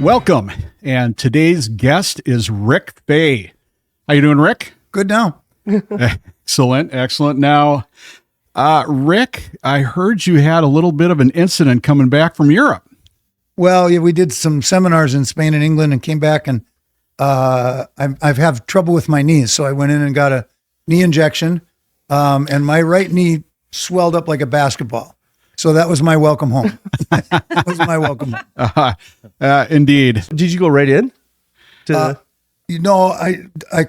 Welcome. And today's guest is Rick Faye. How you doing, Rick? Good now. Excellent. Excellent. Now, Rick, I heard you had a little bit of an incident coming back from Europe. Well, yeah, we did some seminars in Spain and England and came back, and I've had trouble with my knees. So I went in and got a knee injection, and my right knee swelled up like a basketball. So that was my welcome home. That was my welcome home. Indeed. Did you go right in? I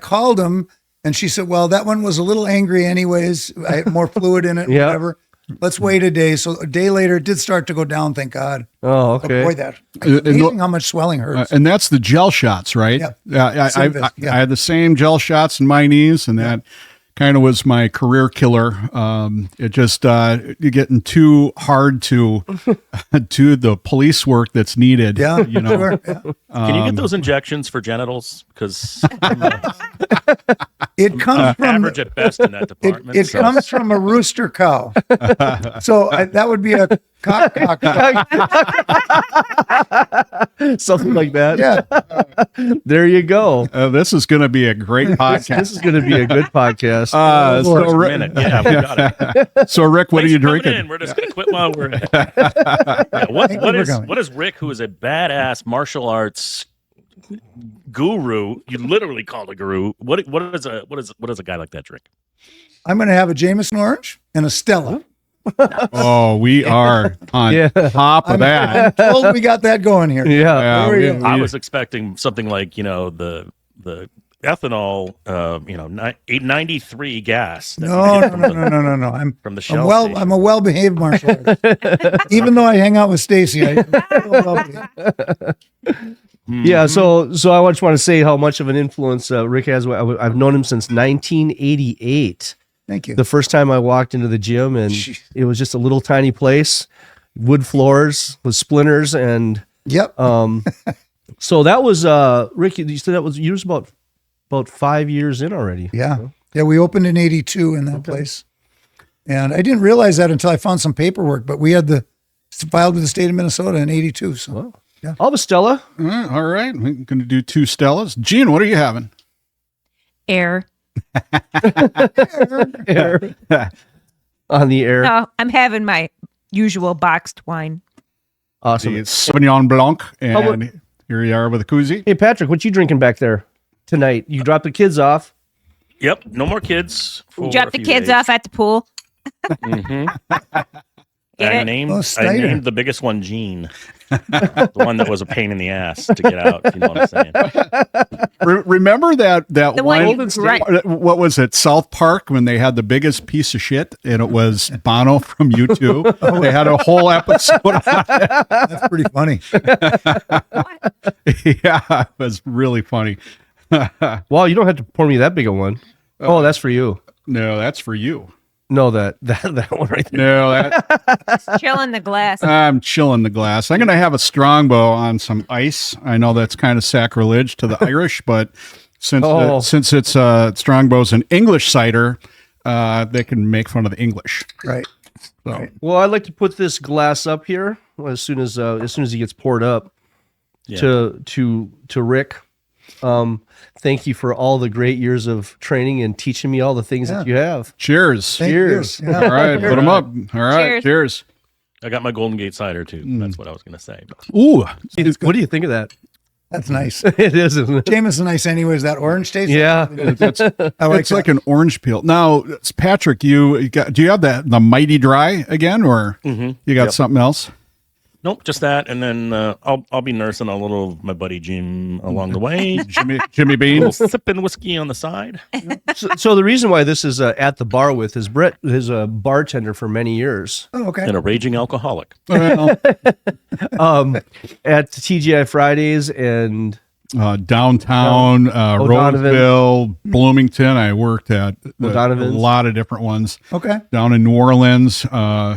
called him, and she said, well, that one was a little angry anyways. I had more fluid in it, Yeah. whatever. Let's wait a day. So a day later, it did start to go down, thank God. Oh, okay. Boy, amazing how much swelling hurts. And that's the gel shots, right? Yeah. I had the same gel shots in my knees, and that kind of was my career killer. It just, you're getting too hard to do the police work that's needed. Yeah, you know. sure, yeah. Can you get those injections for genitals? Because It comes from average at best in that department. It comes from a rooster cow. So that would be a cock. Something like that. Yeah. There you go. This is going to be a great podcast. This is going to be a good podcast. So, Rick, Yeah, we got it. so Rick, what Thanks are you for coming drinking? in. We're just going to quit while we're Yeah, coming. what is Rick, who is a badass martial arts guru? You literally call a guru. What does a guy like that drink? I'm going to have a Jameson orange and a Stella. Oh, we are on top of that. I'm told we got that going here. Yeah. There we go. I was expecting something like the ethanol, 893 gas. that No. you get from the- No. From the Shell station. I'm a well-behaved martial artist. Even though I hang out with Stacy, I'm well-behaved. Yeah. So I just want to say how much of an influence Rick has. I've known him since 1988. Thank you. The first time I walked into the gym, and it was just a little tiny place, wood floors with splinters, and Yep. so that was Rick. You said that was about 5 years in already. Yeah. Yeah, we opened in 82 in that place. And I didn't realize that until I found some paperwork, but we had filed with the state of Minnesota in 82. So Wow. Yeah. I'll have a Stella. All right. We're going to do 2 Stellas. Gene, what are you having? Air. Air. On the air. No, I'm having my usual boxed wine. Awesome. It's Sauvignon Blanc, and about- here you are with a koozie. Hey, Patrick, what you drinking back there tonight? You dropped the kids off. Yep, no more kids. for Drop a the few kids days. off at the pool. Get I it? named Snyder. the biggest one Gene. The one that was a pain in the ass to get out, if you know what I'm saying. Remember that The one one? you grind. What was it? South Park, when they had the biggest piece of shit, and it was Bono from U2. They had a whole episode. On it. that's pretty funny. Yeah, it was really funny. Well, you don't have to pour me that big a one. Oh, that's for you. No, that's for you. No, that one right there. No, that Chilling the glass. I'm chilling the glass. I'm going to have a Strongbow on some ice. I know that's kind of sacrilege to the Irish, but since it's Strongbow's an English cider, they can make fun of the English. Right. So, Right. Well, I'd like to put this glass up here as soon as he gets poured up to Rick. Thank you for all the great years of training and teaching me all the things that you have. cheers. Cheers. Thank you. All right, put them up. All right, cheers. I got my Golden Gate cider too. That's what I was going to say. Ooh, What do you think of that? That's nice. It is, isn't it? Jameson nice anyways. That orange taste. Yeah. I like it's like an orange peel. Now, Patrick, do you have the Mighty Dry again, or you got something else? Nope, just that, and then I'll be nursing a little of my buddy Jim along the way. Jimmy A Bean. little sipping whiskey on the side. So the reason why this is at the bar with is Brett is a bartender for many years Oh, okay. And a raging alcoholic. Well, at TGI Fridays and downtown, O'Donovan. Roseville, Bloomington. I worked at a O'Donovan's. lot of different ones Okay. down in New Orleans.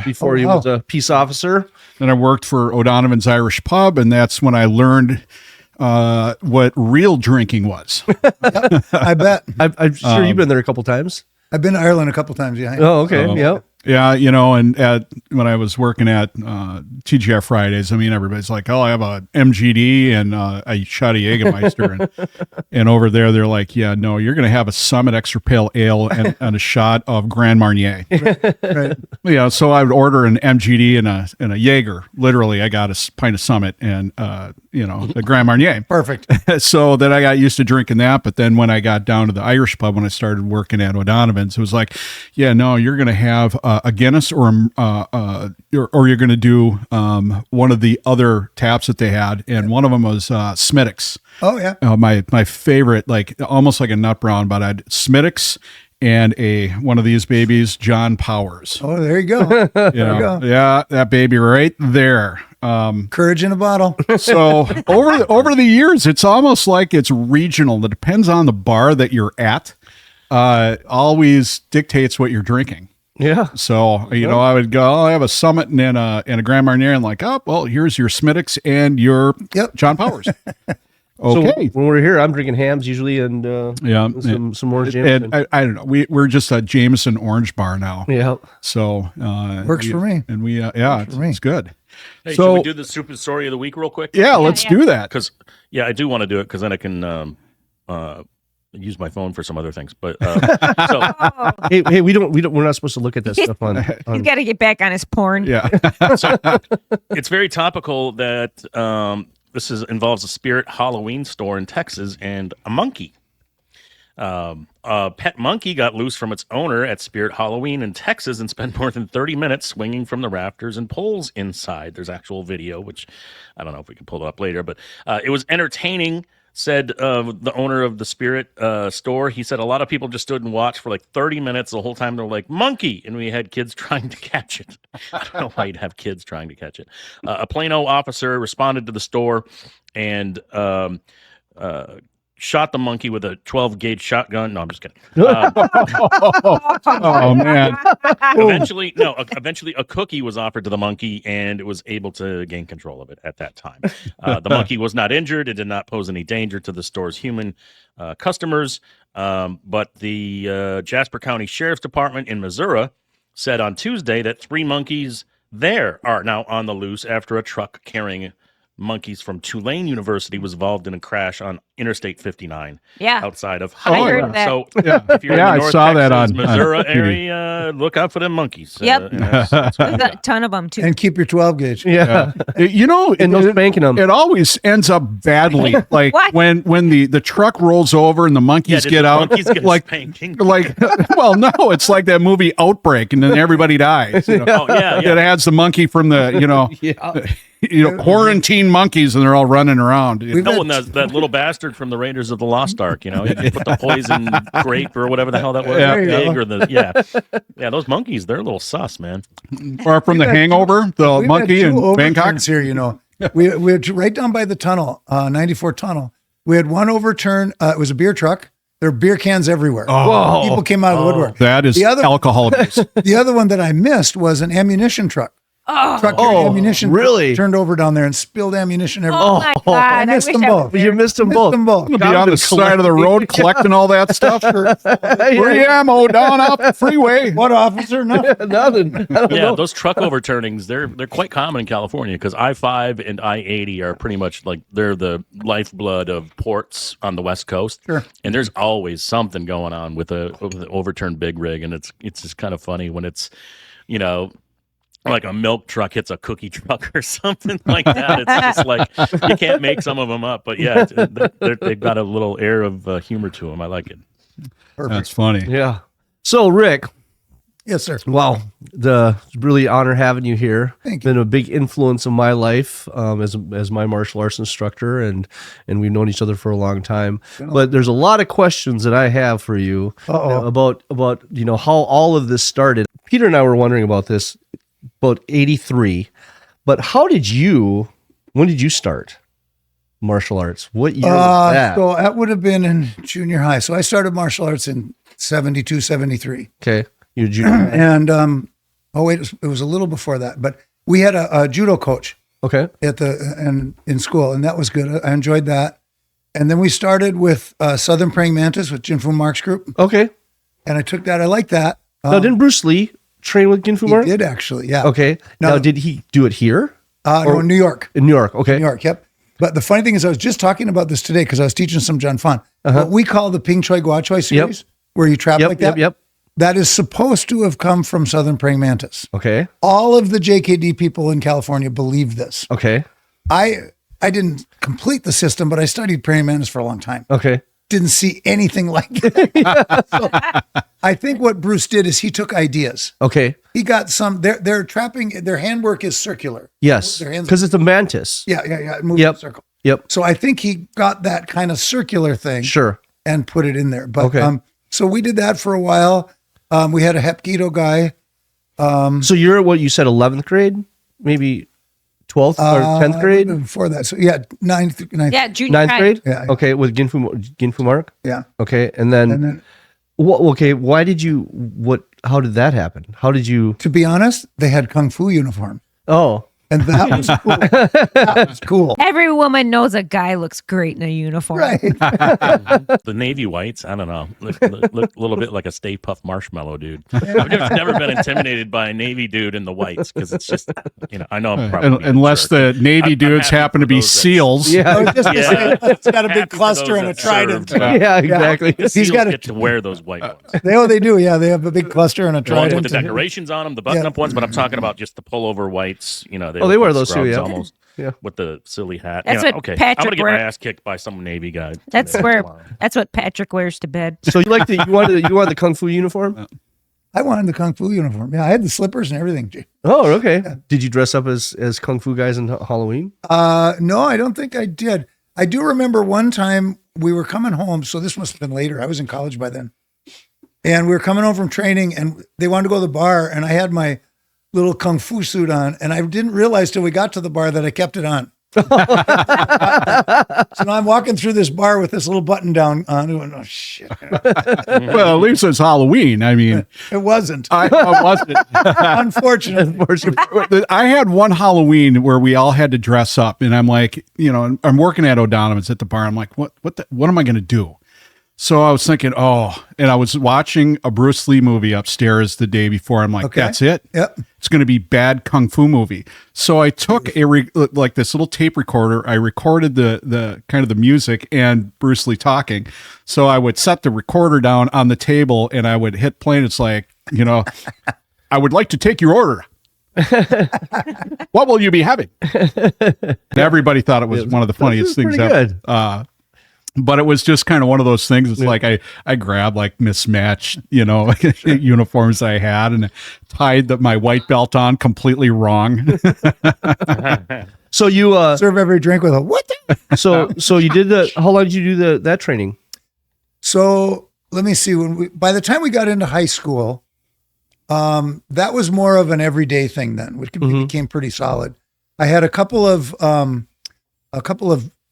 before he wow. was a peace officer. Then I worked for O'Donovan's Irish Pub, and that's when I learned what real drinking was. I bet. I'm sure you've been there a couple times. I've been to Ireland a couple times. Yeah. Oh, okay. Yep. Yeah, and when I was working at TGI Fridays, I mean, everybody's like, "Oh, I have a MGD and a shot of Jägermeister," and over there they're like, "Yeah, no, you're going to have a Summit Extra Pale Ale and a shot of Grand Marnier." Right. Yeah, so I would order an MGD and a Jaeger. Literally, I got a pint of Summit and the Grand Marnier. Perfect. So then I got used to drinking that, but then when I got down to the Irish pub when I started working at O'Donovan's, it was like, "Yeah, no, you're going to have a Guinness or you're going to do one of the other taps that they had," and one of them was Smittix. Oh yeah. My favorite, like almost like a nut brown, but I had Smittix and one of these babies, John Powers. Oh, there you go. There you go. Yeah, that baby right there. Courage in a bottle. So over the years, it's almost like it's regional. It depends on the bar that you're at. Always dictates what you're drinking. Yeah. So, I would go, I have a Summit and a Grand Marnier, and like, oh, well, here's your Smittix and your John Powers. Okay. So when we're here, I'm drinking hams usually and some orange Jameson. And I don't know. We're just a Jameson orange bar now. Yeah. So Works for me. And it's good. Hey, So should we do the stupid story of the week real quick? yeah, let's do that. Because I do want to do it because then I can use my phone for some other things. But so Hey, we're not supposed to look at that stuff on He's got to get back on his porn. Yeah. so it's very topical that this involves a Spirit Halloween store in Texas and a monkey. A pet monkey got loose from its owner at Spirit Halloween in Texas and spent more than 30 minutes swinging from the rafters and poles inside. There's actual video, which I don't know if we can pull it up later, but it was entertaining, said the owner of the Spirit store. He said a lot of people just stood and watched for like 30 minutes. The whole time they're like, "Monkey!" And we had kids trying to catch it. I don't know why you'd have kids trying to catch it. A Plano officer responded to the store and shot the monkey with a 12-gauge shotgun. No, I'm just kidding. Oh man. Eventually, a cookie was offered to the monkey, and it was able to gain control of it at that time. The monkey was not injured. It did not pose any danger to the store's human customers. But the Jasper County Sheriff's Department in Missouri said on Tuesday that 3 monkeys there are now on the loose after a truck carrying monkeys from Tulane University was involved in a crash on Interstate 59 outside of I Hollywood. heard that. So if you're in the I North saw Texas, that on Missouri TV. area, look out for them monkeys. Yep. That's There's what we a got. ton of them too. And keep your 12 gauge. Yeah. And no spanking 'em. It always ends up badly. Like What? when the truck rolls over and the monkeys did get the out, monkeys get a like spanking? well, no, it's like that movie Outbreak, and then everybody dies. Oh, yeah. It adds the monkey from the quarantine monkeys, and they're all running around. No, and that little bastard from the Raiders of the Lost Ark, you put the poison grape or whatever the hell that was, egg or those monkeys, they're a little sus, man. Or from The Hangover, the We've monkey had in two Bangkok. overturns here, we had right down by the tunnel, 94 tunnel. We had one overturn. It was a beer truck. There were beer cans everywhere. Oh. People came out of the woodwork. That is The other- alcohol abuse. The other one that I missed was an ammunition truck. Truck carrying ammunition really? turned over down there and spilled ammunition everywhere. Oh my God. I missed them both. You missed them Missed both. them both. Be on the side of the road collecting all that stuff. Free ammo down off the freeway. What officer? Nothing. Nothing. I don't know. Those truck overturnings, they're quite common in California because I-5 and I-80 are pretty much like they're the lifeblood of ports on the West Coast. Sure. And there's always something going on with the overturned big rig, and it's just kind of funny when it's, like a milk truck hits a cookie truck or something like that. It's just like you can't make some of them up, but yeah, they've got a little air of humor to them. I like it. That's funny. Yeah. So, Rick, Yes, sir. wow, it's really honor having you here. Thank you. Been a big influence in my life as my martial arts instructor, and we've known each other for a long time. But there's a lot of questions that I have for you about how all of this started. Peter and I were wondering about this about 83, but when did you start martial arts? What year was that? So that would have been in junior high. So I started martial arts in 72, 73. Okay, you're junior. And, it was a little before that, but we had a judo coach Okay. in school, and that was good. I enjoyed that. And then we started with Southern Praying Mantis with Jin Fu Mark's group. Okay. And I took that. I liked that. Now, didn't Bruce Lee train with Ginfu He Mark? did actually, yeah. Okay. Now, did he do it here? No, in New York. In New York. Okay. New York, yep. But the funny thing is, I was just talking about this today because I was teaching some John Fan. What we call the Ping Choi Gua Choi series, where you trap like that. Yep. That is supposed to have come from Southern Praying Mantis. Okay. All of the JKD people in California believe this. Okay. I didn't complete the system, but I studied praying mantis for a long time. Okay. Didn't see anything like it. So I think what Bruce did is he took ideas. Okay. He got some. Their trapping. Their handwork is circular. Yes. Their hands. Because it's a mantis. Yeah. It moves in a circle. Yep. So I think he got that kind of circular thing. Sure. And put it in there. But Okay. so we did that for a while. We had a Hepkido guy. So you're what you said, 11th grade, maybe 12th or 10th grade, Before that. So yeah, ninth. Yeah, junior 9th high. grade. Yeah. Okay, with Ginfu Mark. Yeah. Okay, and then, And then, okay, why did you? What? How did that happen? How did you? to be honest, they had kung fu uniform. Oh, And that was cool. That was cool. Every woman knows a guy looks great in a uniform. Right. The Navy whites, I don't know, look a little bit like a Stay Puft Marshmallow dude. I've just never been intimidated by a Navy dude in the whites because it's just, I know I'm probably being a Unless jerk. the Navy I'm dudes happy happen for to be those that- SEAls. I yeah, was just gonna say, it's got a big Happy for cluster those and a that trident. served. yeah, exactly. The SEAls got a- get to wear those white ones. They do. Yeah, they have a big cluster and a The ones with trident. the decorations on them, the button-up ones, but I'm talking about just the pullover whites. They they look wear like those too, scrubs yeah. almost. Yeah. With the silly hat. That's what okay. I'm Patrick gonna get my wear- ass kicked by some Navy guy. That's today. where that's what Patrick wears to bed. So you wanted the kung fu uniform? I wanted the kung fu uniform. Yeah, I had the slippers and everything. Oh, okay. Did you dress up as kung fu guys in Halloween? No, I don't think I did. I do remember one time we were coming home. So this must have been later. I was in college by then. And we were coming home from training and they wanted to go to the bar and I had my little kung fu suit on and I didn't realize till we got to the bar that I kept it on. So now I'm walking through this bar with this little button down on. Oh shit! Well, at least it's Halloween. I mean, It wasn't. I wasn't. Unfortunately. I had one Halloween where we all had to dress up, and I'm like, I'm working at O'Donovan's at the bar. I'm like, what am I going to do? So I was thinking, and I was watching a Bruce Lee movie upstairs the day before. I'm like, Okay. that's it. Yep. It's going to be bad kung fu movie. So I took like this little tape recorder. I recorded the kind of the music and Bruce Lee talking. So I would set the recorder down on the table and I would hit play. And it's like, I would like to take your order. What will you be having? And everybody thought it was one of the funniest things pretty ever. But it was just kind of one of those things. It's like I grabbed like mismatched, uniforms I had and tied my white belt on completely wrong. So you Serve every drink with a what? so you did how long did you do that training? So let me see. By the time we got into high school, that was more of an everyday thing then, which became pretty solid. I had a couple of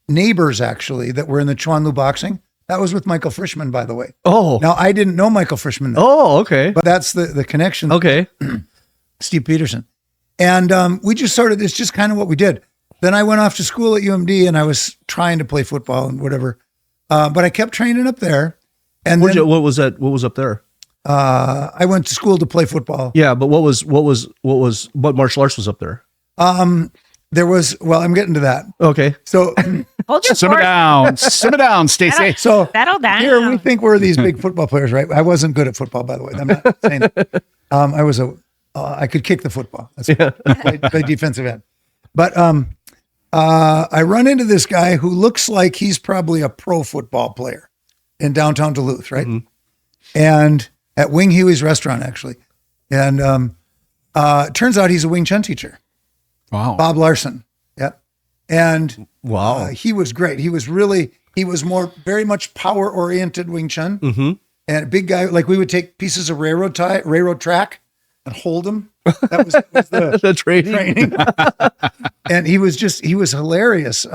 neighbors actually that were in the Chuanlu boxing. That was with Michael Frischman, by the way. Oh. Now I didn't know Michael Frischman then, Oh, okay. but that's the connection. Okay. Steve Peterson. And we just it's just kind of what we did. Then I went off to school at UMD and I was trying to play football and whatever. But I kept training up there. And then What was that? What was up there? I went to school to play football. Yeah, but what martial arts was up there? There was, I'm getting to that. Okay. So, Hold your Simmer horse. down, Stacy. so Settle down. here we think we're these big football players, right? I wasn't good at football, by the way. I'm not saying that. I could kick the football. That's play defensive end. But I run into this guy who looks like he's probably a pro football player in downtown Duluth, right? Mm-hmm. And at Wing Huey's restaurant, actually. And it turns out he's a Wing Chun teacher, Wow. Bob Larson. Yeah. And Wow. he was great. He was very much power oriented Wing Chun. Mm-hmm. And a big guy, like we would take pieces of railroad track and hold them. That was the The training. training. And he was hilarious.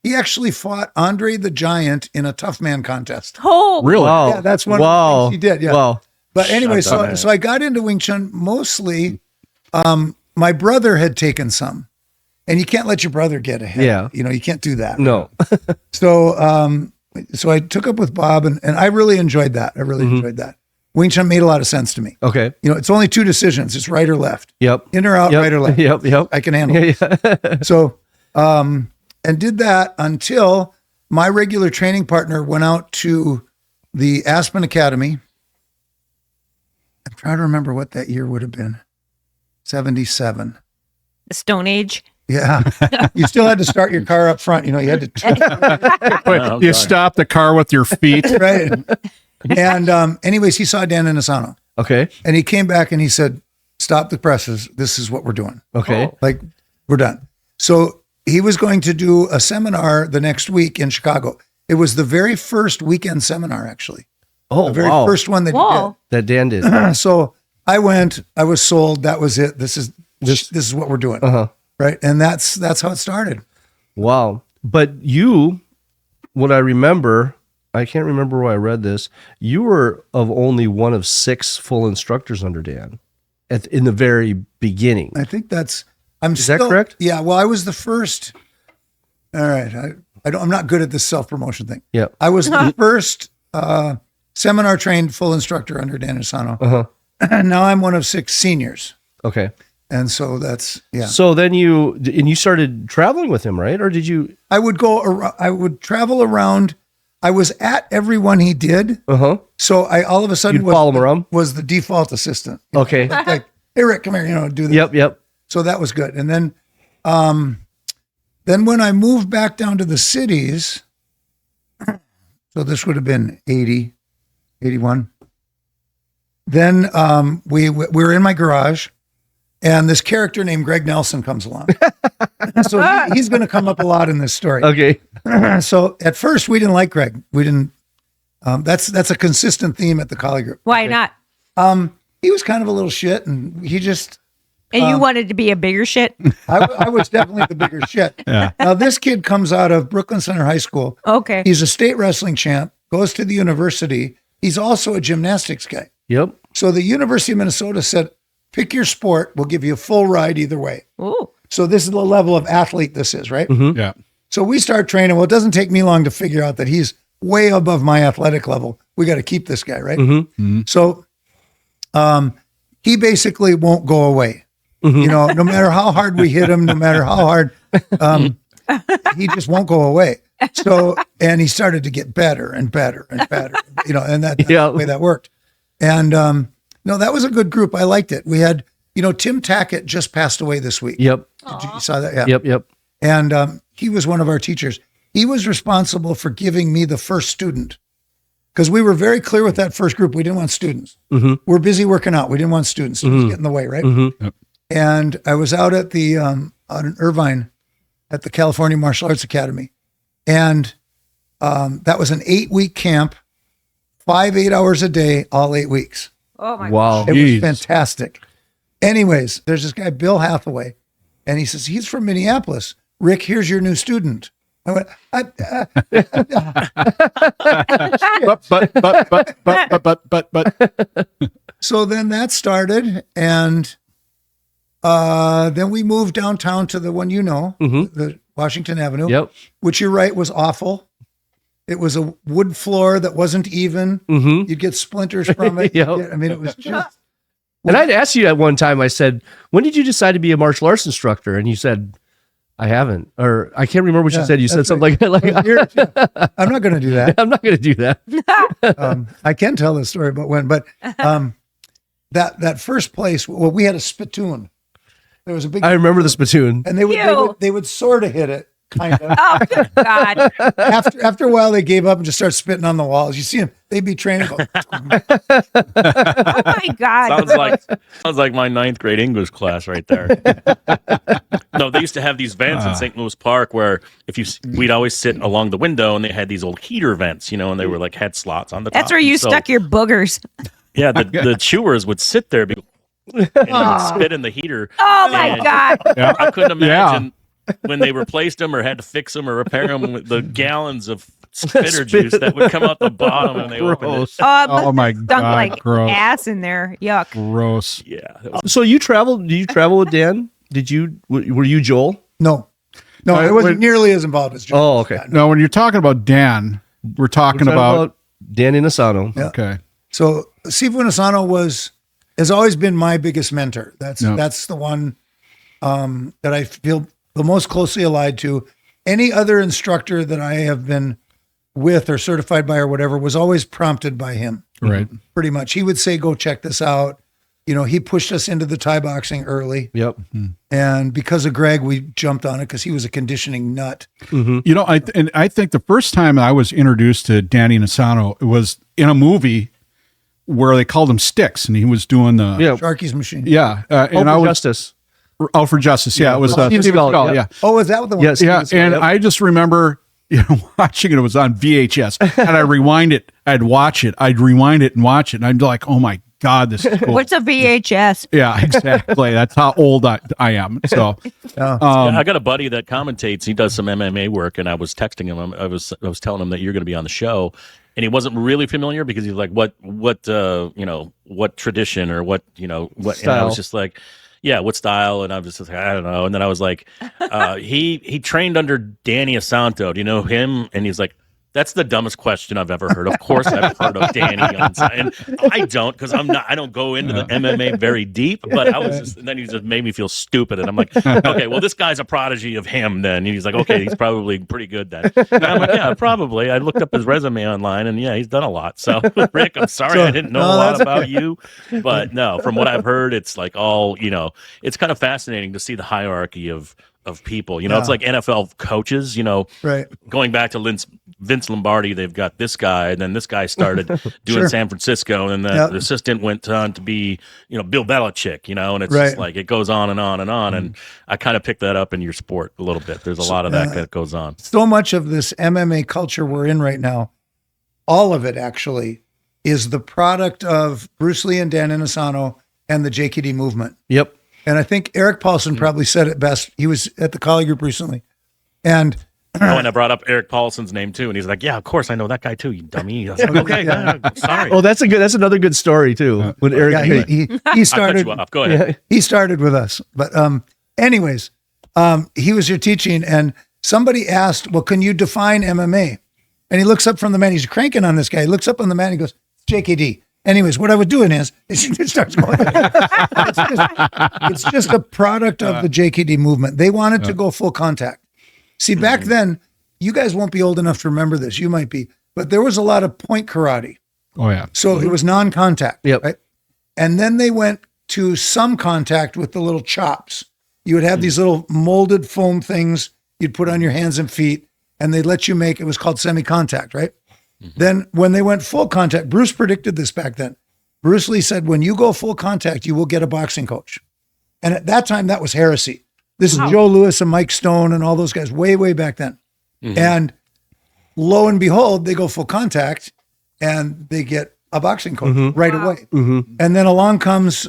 He actually fought Andre the Giant in a tough man contest. Oh, Really? Wow. Yeah, that's one of the things he did. Yeah. Wow. But anyway, I've done that. so I got into Wing Chun mostly. My brother had taken some, and you can't let your brother get ahead. Yeah. You can't do that. No. So, so I took up with Bob, and I really enjoyed that. I really enjoyed that. Wing Chun made a lot of sense to me. Okay. You know, it's only 2 decisions. It's right or left. Yep. In or out, Yep. right or left. Yep. I can handle it. So, and did that until my regular training partner went out to the Aspen Academy. I'm trying to remember what that year would have been. 77. The Stone Age. Yeah. You still had to start your car up front. You know, you had to. Oh, You God. stop the car with your feet. Right. And anyways, he saw Dan in Asano. Okay. And he came back and he said, stop the presses. This is what we're doing. Okay. Like, we're done. So he was going to do a seminar the next week in Chicago. It was the very first weekend seminar, actually. Oh, The very wow. first one that Whoa. That Dan did. he did. So I went, I was sold. That was it. This is what we're doing. Uh-huh. Right. And that's how it started. Wow. But you, what I remember, I can't remember where I read this. You were of only one of 6 full instructors under Dan in the very beginning. I think that's, Is that correct? Yeah. Well, I was the first. All right. I'm not good at this self-promotion thing. Yeah. I was the first seminar trained full instructor under Dan Asano. Uh-huh. And now I'm one of 6 seniors. Okay. And so that's, yeah. So then you started traveling with him, right? Or did you? I would travel around. I was at every one he did. Uh-huh. So I all of a sudden You'd follow him around? was the default assistant. Okay. Like, hey Rick, come here, do this. Yep. So that was good. And then when I moved back down to the cities, so this would have been 80, 81. Then we were in my garage, and this character named Greg Nelson comes along. So he's going to come up a lot in this story. Okay. So at first we didn't like Greg. We didn't. That's a consistent theme at the Collie Group. Why not? He was kind of a little shit, and he just. And you wanted to be a bigger shit? I was definitely the bigger shit. Yeah. Now this kid comes out of Brooklyn Center High School. Okay. He's a state wrestling champ. Goes to the university. He's also a gymnastics guy. Yep. So the University of Minnesota said, "Pick your sport. We'll give you a full ride either way." Ooh. So this is the level of athlete this is, right? Yeah. So we start training. Well, it doesn't take me long to figure out that he's way above my athletic level. We got to keep this guy, right? So he basically won't go away. You know, no matter how hard we hit him, no matter how hard, he just won't go away. So, and he started to get better and better and better, and that's the way that worked. And no, that was a good group. I liked it. We had, Tim Tackett just passed away this week. Yep. You saw that? Yeah. Yep. And he was one of our teachers. He was responsible for giving me the first student because we were very clear with that first group. We didn't want students. We're busy working out. We didn't want students. Students get in the way, right? Yep. And I was out at the out in Irvine at the California Martial Arts Academy, and that was an 8-week camp, 8 hours a day, all 8 weeks. Oh my Wow. It Jeez. was fantastic. Anyways, there's this guy, Bill Hathaway, and he says, he's from Minneapolis. Rick, here's your new student. I went, But. So then that started, and then we moved downtown to the one the Washington Avenue, Yep. which you're right was awful. It was a wood floor that wasn't even. You'd get splinters from it. Yep. I mean, it was just. And I'd asked you at one time, I said, when did you decide to be a martial arts instructor? And you said, I haven't. Or I can't remember what you said. You said that's something right. like I'm not going to do that. I'm not going to do that. I can tell this story about when, but that first place, well, we had a spittoon. There was a big, I remember the spittoon. and they would sort of hit it, kind of. Oh, good God. After a while, they gave up and just started spitting on the walls. You see them; they'd be training. Oh, my God. Sounds like my 9th grade English class right there. No, they used to have these vents in St. Louis Park where we'd always sit along the window, and they had these old heater vents, and they were like had slots on the top. That's where you And so, stuck your boogers. Yeah, the chewers would sit there and they would spit in the heater. Oh, my And God. I couldn't imagine when they replaced them or had to fix them or repair them with the gallons of spitter juice that would come out the bottom when they opened it. Oh my Stunk God. like Gross. ass in there. Yuck. Gross. Yeah. that was- So you traveled? Did you travel with Dan? Were you Joel? No, it wasn't nearly as involved as Joe. Oh, okay. Now, when you're talking about Dan, we're talking about Dan Inasano. Yeah. okay. So Sifu Nasano has always been my biggest mentor. That's the one that I feel the most closely allied to. Any other instructor that I have been with or certified by or whatever was always prompted by him. Right. Pretty much. He would say, go check this out. You know, he pushed us into the Thai boxing early. Yep. And because of Greg, we jumped on it because he was a conditioning nut. You know, I think the first time I was introduced to Danny Nasano, it was in a movie where they called him Sticks, and he was doing the Sharky's Machine. and I was Justice. Out for Justice. Yeah, it was Steven Seagal, yeah. Oh, was that the one? Yes. Yeah, and I just remember, watching it. It was on VHS, and I rewind it. I'd watch it. I'd rewind it and watch it, and I'd be like, "Oh my God, this is cool." What's a VHS? Yeah, exactly. That's how old I am. So, I got a buddy that commentates. He does some MMA work, and I was texting him. I was telling him that you're going to be on the show, and he wasn't really familiar because he's like, "What tradition or what what?" Style. And I was just like, "Yeah, what style?" And I was just like, "I don't know." And then I was like, "He trained under Danny Asanto. Do you know him?" And he's like, "That's the dumbest question I've ever heard." Of course, I've heard of Danny, and I don't because I don't go into the MMA very deep. But I was just, and then he just made me feel stupid, and I'm like, okay, well, this guy's a prodigy of him. Then and he's like, okay, he's probably pretty good then. And I'm like, yeah, probably. I looked up his resume online, and yeah, he's done a lot. So, Rick, I'm sorry I didn't know a lot about you, but no, from what I've heard, it's like all it's kind of fascinating to see the hierarchy of people. It's like NFL coaches. Right. Going back to Vince Lombardi, they've got this guy, and then this guy started doing San Francisco, and the assistant went on to be, Bill Belichick, and it's just like it goes on and on and on. And I kind of picked that up in your sport a little bit. There's a lot of that goes on. So much of this MMA culture we're in right now, all of it actually, is the product of Bruce Lee and Dan Inosanto and the JKD movement. Yep. And I think Eric Paulson probably said it best. He was at the Collie Group recently. And and I brought up Eric Paulson's name too, and he's like, "Yeah, of course I know that guy too, you dummy." I was like, okay, sorry. Oh, that's another good story too. When Eric, he started. I cut you off. Go ahead. He started with us, but anyways, he was here teaching, and somebody asked, "Well, can you define MMA?" And he looks up from the mat. He's cranking on this guy. He looks up on the mat and he goes, "JKD." Anyways, what I was doing is it starts going. It's just a product of the JKD movement. They wanted to go full contact. See, back then, you guys won't be old enough to remember this. You might be, but there was a lot of point karate. oh yeah, So it was non-contact. Yep. Right? And then they went to some contact with the little chops. You would have these little molded foam things you'd put on your hands and feet, and they'd let you make, it was called semi-contact, right? Then when they went full contact, Bruce predicted this back then. Bruce Lee said, when you go full contact, you will get a boxing coach. And at that time, that was heresy. This is Joe Louis and Mike Stone and all those guys way, way back then. And lo and behold, they go full contact and they get a boxing coach right away. And then along comes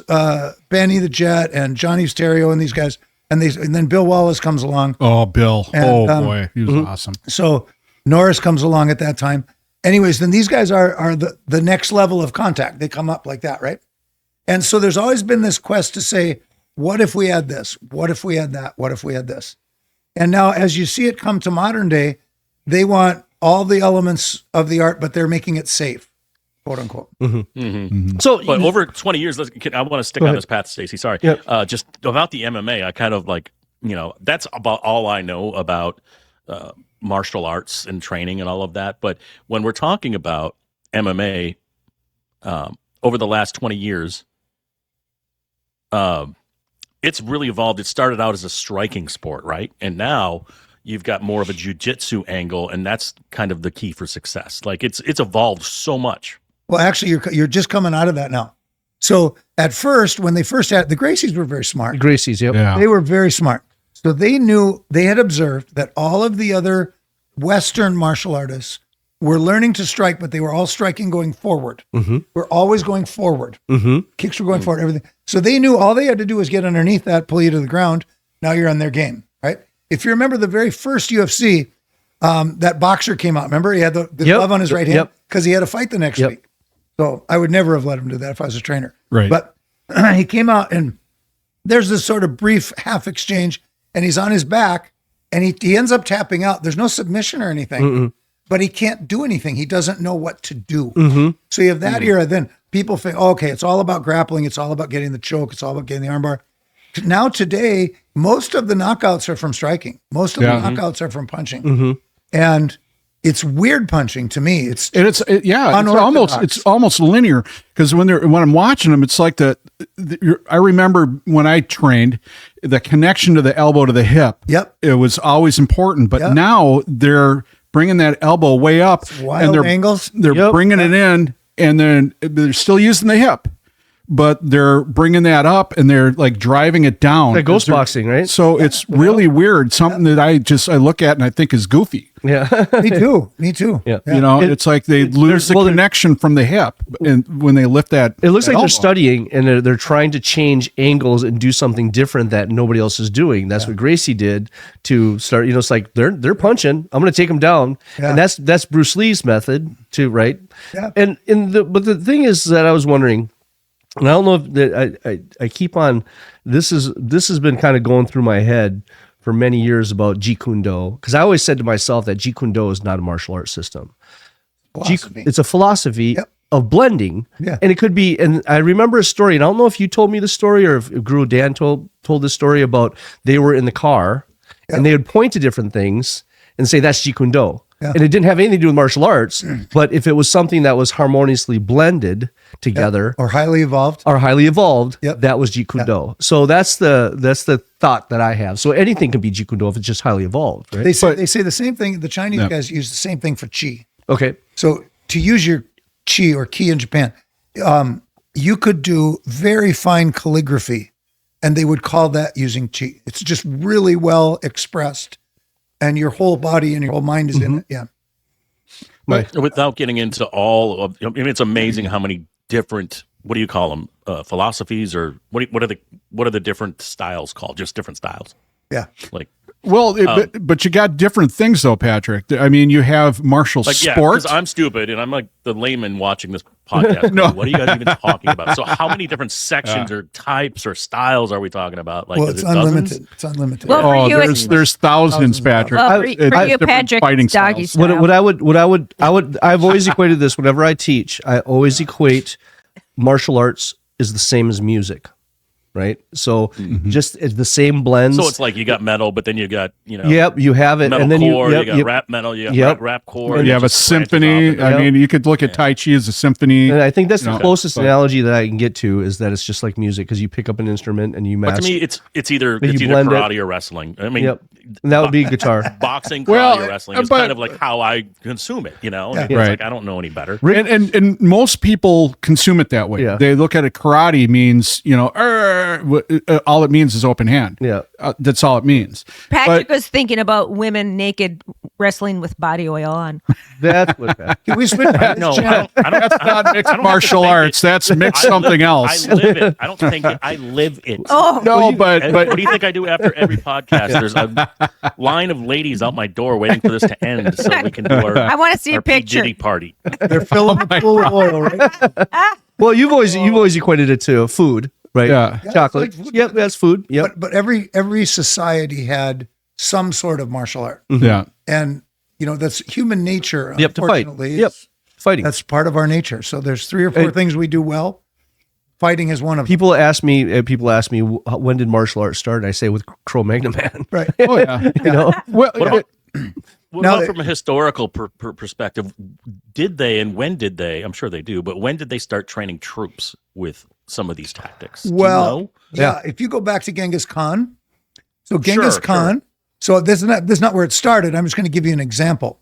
Benny the Jet and Johnny Stereo and these guys. And then Bill Wallace comes along. Oh, Bill. And, Boy, he was awesome. So Norris comes along at that time. Anyways, then these guys are the next level of contact. They come up like that, right? And so there's always been this quest to say, what if we had this? What if we had that? What if we had this? And now as you see it come to modern day, they want all the elements of the art, but they're making it safe, quote unquote. So, But over 20 years, I want to stick on this path, Stacy. Sorry. Yep. Just about the MMA, I kind of like, that's about all I know about martial arts and training and all of that. But when we're talking about MMA over the last 20 years, it's really evolved. It started out as a striking sport, right? And now you've got more of a jiu-jitsu angle, and that's kind of the key for success. Like it's evolved so much. Well, actually, you're just coming out of that now. So at first, when they first had the Gracies were very smart. Gracie's, yep. Yeah. They were very smart. So they knew, they had observed that all of the other Western martial artists were learning to strike, but they were all striking going forward. We're always going forward. Kicks were going forward, everything. So they knew all they had to do was get underneath that, pull you to the ground. Now you're on their game, right? If you remember the very first UFC, that boxer came out. Remember, he had the glove on his right hand because he had a fight the next week. So I would never have let him do that if I was a trainer. Right. But he came out and there's this sort of brief half exchange and he's on his back and he ends up tapping out. There's no submission or anything. but he can't do anything. He doesn't know what to do. Mm-hmm. So you have that era. Then people think, okay, it's all about grappling. It's all about getting the choke. It's all about getting the armbar. Now today, most of the knockouts are from striking. Most of the knockouts are from punching, and it's weird punching to me. It's almost linear, because when I'm watching them, it's like I remember when I trained, the connection to the elbow to the hip. Yep. It was always important, but now they're bringing that elbow way up, wild angles. They're bringing it in, and then they're still using the hip, but they're bringing that up and they're like driving it down. Like ghost boxing, right? So it's really weird. Something that I look at and I think is goofy. Yeah. Me too. Yeah. You know, it's like they lose the connection from the hip, and when they lift that, it looks like elbow. they're studying and they're trying to change angles and do something different that nobody else is doing. That's what Gracie did to start. You know, it's like they're punching. I'm going to take them down, and that's Bruce Lee's method too, right? Yeah. But the thing is that I was wondering. And I don't know if that I keep on. This has been kind of going through my head for many years about Jeet Kune Do, because I always said to myself that Jeet Kune Do is not a martial arts system. It's a philosophy of blending, and it could be. And I remember a story, and I don't know if you told me the story or if Guro Dan told this story about they were in the car and they would point to different things and say that's Jeet Kune Do. Yeah. And it didn't have anything to do with martial arts, but if it was something that was harmoniously blended together or highly evolved, that was Jeet Kune Do. So that's the thought that I have. So anything can be Jeet Kune Do if it's just highly evolved, right? They say the same thing. The Chinese guys use the same thing for chi. Okay. So to use your chi or ki in Japan, you could do very fine calligraphy, and they would call that using chi. It's just really well expressed. And your whole body and your whole mind is in it. Yeah. But without getting into all of, I mean, it's amazing how many different, what do you call them? Philosophies, or what are the different styles called? Just different styles. Yeah. Like, well, but you got different things though, Patrick. I mean, you have martial sport. Because I'm stupid and I'm like the layman watching this podcast. No. What are you guys even talking about? So how many different sections or types or styles are we talking about? Like, well, it's unlimited. It's unlimited. Well, there's thousands, Patrick. Well, for you, different fighting Patrick, doggy styles. style. I've always equated this whenever I teach. I always equate martial arts is the same as music. Right, so just it's the same blends. So it's like you got metal, but then you got Yep, you have it, and then you got rap metal, you got rap core. You have a symphony. I mean, you could look at Tai Chi as a symphony. And I think that's the closest analogy that I can get to is that it's just like music, because you pick up an instrument and you match. But to me, it's either karate or wrestling. I mean, and that would be guitar. Boxing, karate, or wrestling is kind of like how I consume it. You know, it's like I don't know any better. And most people consume it that way. Yeah. They look at it. Karate means all it means is open hand. Yeah, that's all it means. Patrick was thinking about women naked wrestling with body oil on. That's what. Can we switch? No, That's not mixed martial arts. That's mixed something else. I live it. I don't think I live it. Oh no, but what do you think I do after every podcast? There's a line of ladies out my door waiting for this to end so we can do our. I want to see our a picture. P. Diddy party. They're filling the pool with oil, right? Well, you've always equated it to food, right? Yeah. Chocolate. Yep, that's food. Yep. But every society had some sort of martial art. Yeah. And that's human nature. You have to fight. Unfortunately, Yep. Fighting. That's part of our nature. So there's 3 or 4 things we do well. Fighting is one of them. People ask me, when did martial arts start? And I say with Cro-Magnon Man. Right. Oh yeah. Well, What about from a historical perspective? Did they and when did they? I'm sure they do, but when did they start training troops with some of these tactics? Do you know? Yeah. If you go back to Genghis Khan, so Genghis Khan. So this is not where it started. I'm just going to give you an example.